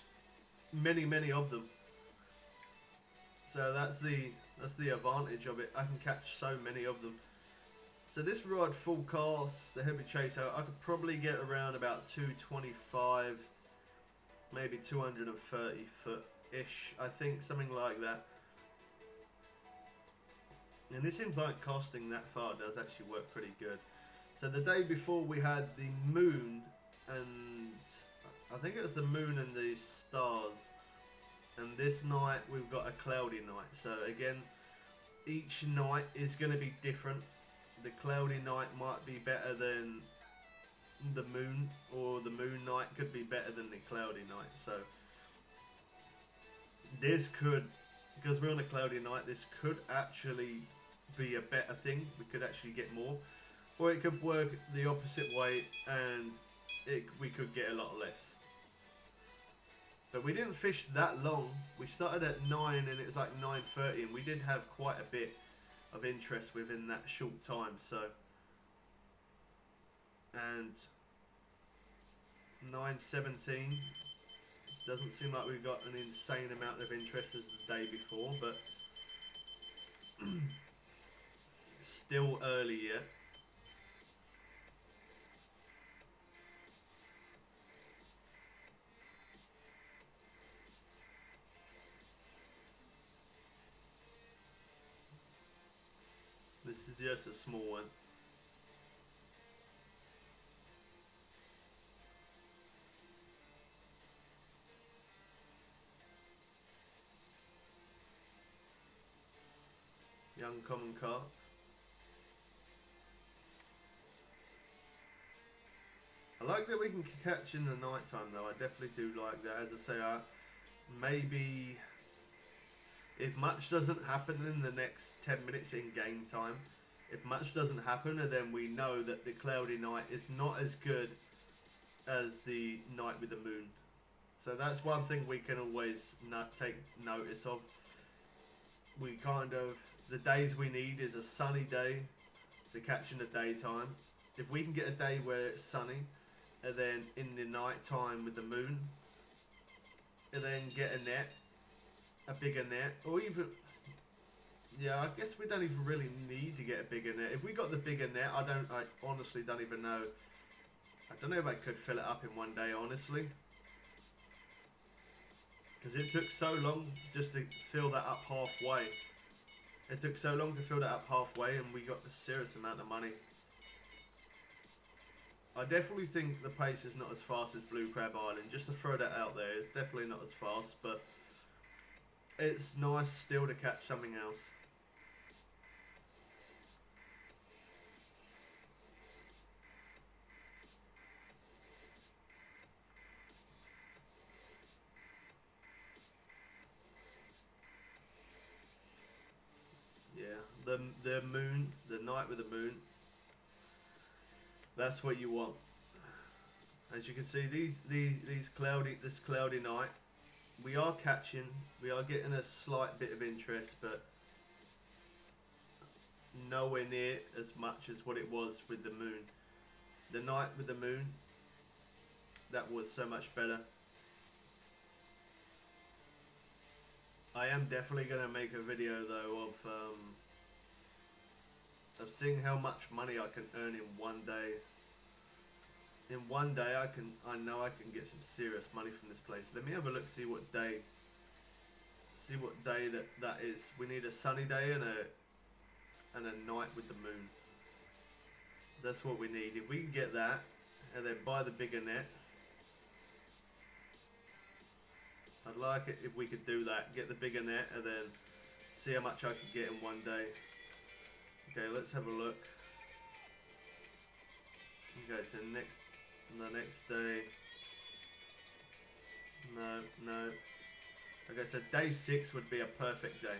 many of them. So that's the advantage of it. I can catch so many of them. So this rod, full cast, the heavy chaser, I could probably get around about 225, maybe 230 foot-ish, I think, something like that. And it seems like casting that far does actually work pretty good. So the day before we had the moon, and I think it was the moon and the stars. And this night we've got a cloudy night. So again, each night is going to be different. The cloudy night might be better than the moon, or the moon night could be better than the cloudy night. So this could, because we're on a cloudy night, this could actually be a better thing. We could actually get more, or it could work the opposite way and we could get a lot less. But we didn't fish that long. We started at 9 and it was like 9:30, and we did have quite a bit of interest within that short time. So, and 9:17 doesn't seem like we've got an insane amount of interest as the day before, but still early yet. This is just a small one. uncommon card. I like that we can catch in the night time though. I definitely do like that. As I say, maybe if much doesn't happen in the next 10 minutes in game time, if much doesn't happen, and then we know that the cloudy night is not as good as the night with the moon. So that's one thing we can always take notice of. We kind of, the days we need is a sunny day to catch in the daytime. If we can get a day where it's sunny, and then in the night time with the moon, and then get a net, a bigger net, or even, yeah, I guess we don't even really need to get a bigger net. If we got the bigger net, I honestly don't even know. I don't know if I could fill it up in one day, honestly. Because it took so long just to fill that up halfway. It took so long to fill that up halfway, and we got a serious amount of money. I definitely think the pace is not as fast as Blue Crab Island. Just to throw that out there, it's definitely not as fast, but it's nice still to catch something else. Yeah, the moon, the night with the moon. That's what you want. As you can see, this cloudy night, we are catching, we are getting a slight bit of interest, but nowhere near as much as what it was with the moon. The night with the moon, that was so much better. I am definitely going to make a video though of seeing how much money I can earn in one day. In one day I know I can get some serious money from this place. Let me have a look, see what day that is. We need a sunny day and a night with the moon. That's what we need. If we can get that and then buy the bigger net, I'd like it if we could do that. Get the bigger net and then see how much I could get in one day. Okay, let's have a look. Okay, so the next day. No. Okay, so day 6 would be a perfect day.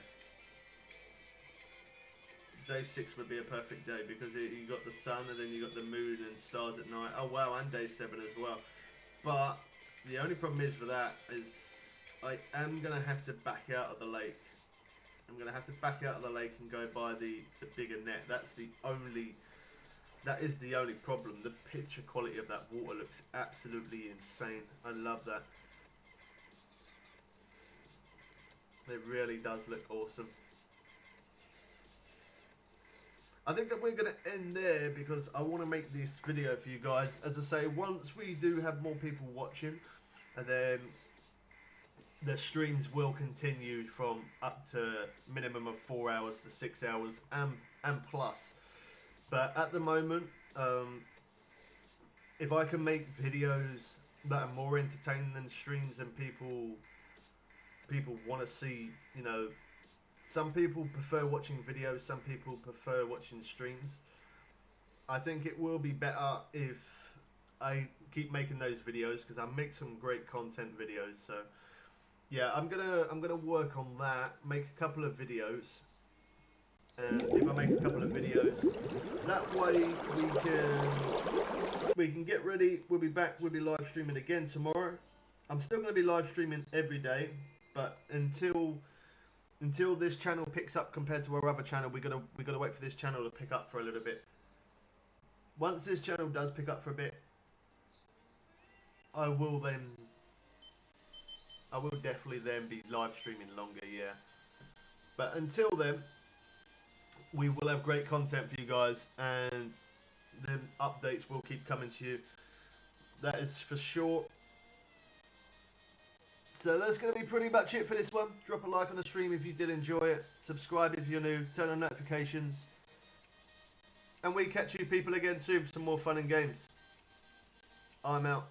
Day 6 would be a perfect day because you got the sun and then you got the moon and stars at night. Oh wow, and day 7 as well. But the only problem is for that is I am going to have to back out of the lake. I'm going to have to back out of the lake and go buy the bigger net. That is the only problem. The picture quality of that water looks absolutely insane. I love that. It really does look awesome. I think that we're going to end there because I want to make this video for you guys. As I say, once we do have more people watching, and then the streams will continue from up to minimum of 4 hours to 6 hours and plus. But at the moment, if I can make videos that are more entertaining than streams and people want to see, you know, some people prefer watching videos, some people prefer watching streams. I think it will be better if I keep making those videos because I make some great content videos. So yeah, I'm gonna work on that, make a couple of videos. And if I make a couple of videos, that way we can get ready. We'll be back. We'll be live streaming again tomorrow. I'm still going to be live streaming every day, but until this channel picks up compared to our other channel, we gotta wait for this channel to pick up for a little bit. Once this channel does pick up for a bit, I will definitely then be live streaming longer. Yeah, but until then, we will have great content for you guys, and the updates will keep coming to you. That is for sure. So that's going to be pretty much it for this one. Drop a like on the stream if you did enjoy it. Subscribe if you're new. Turn on notifications. And we catch you people again soon for some more fun and games. I'm out.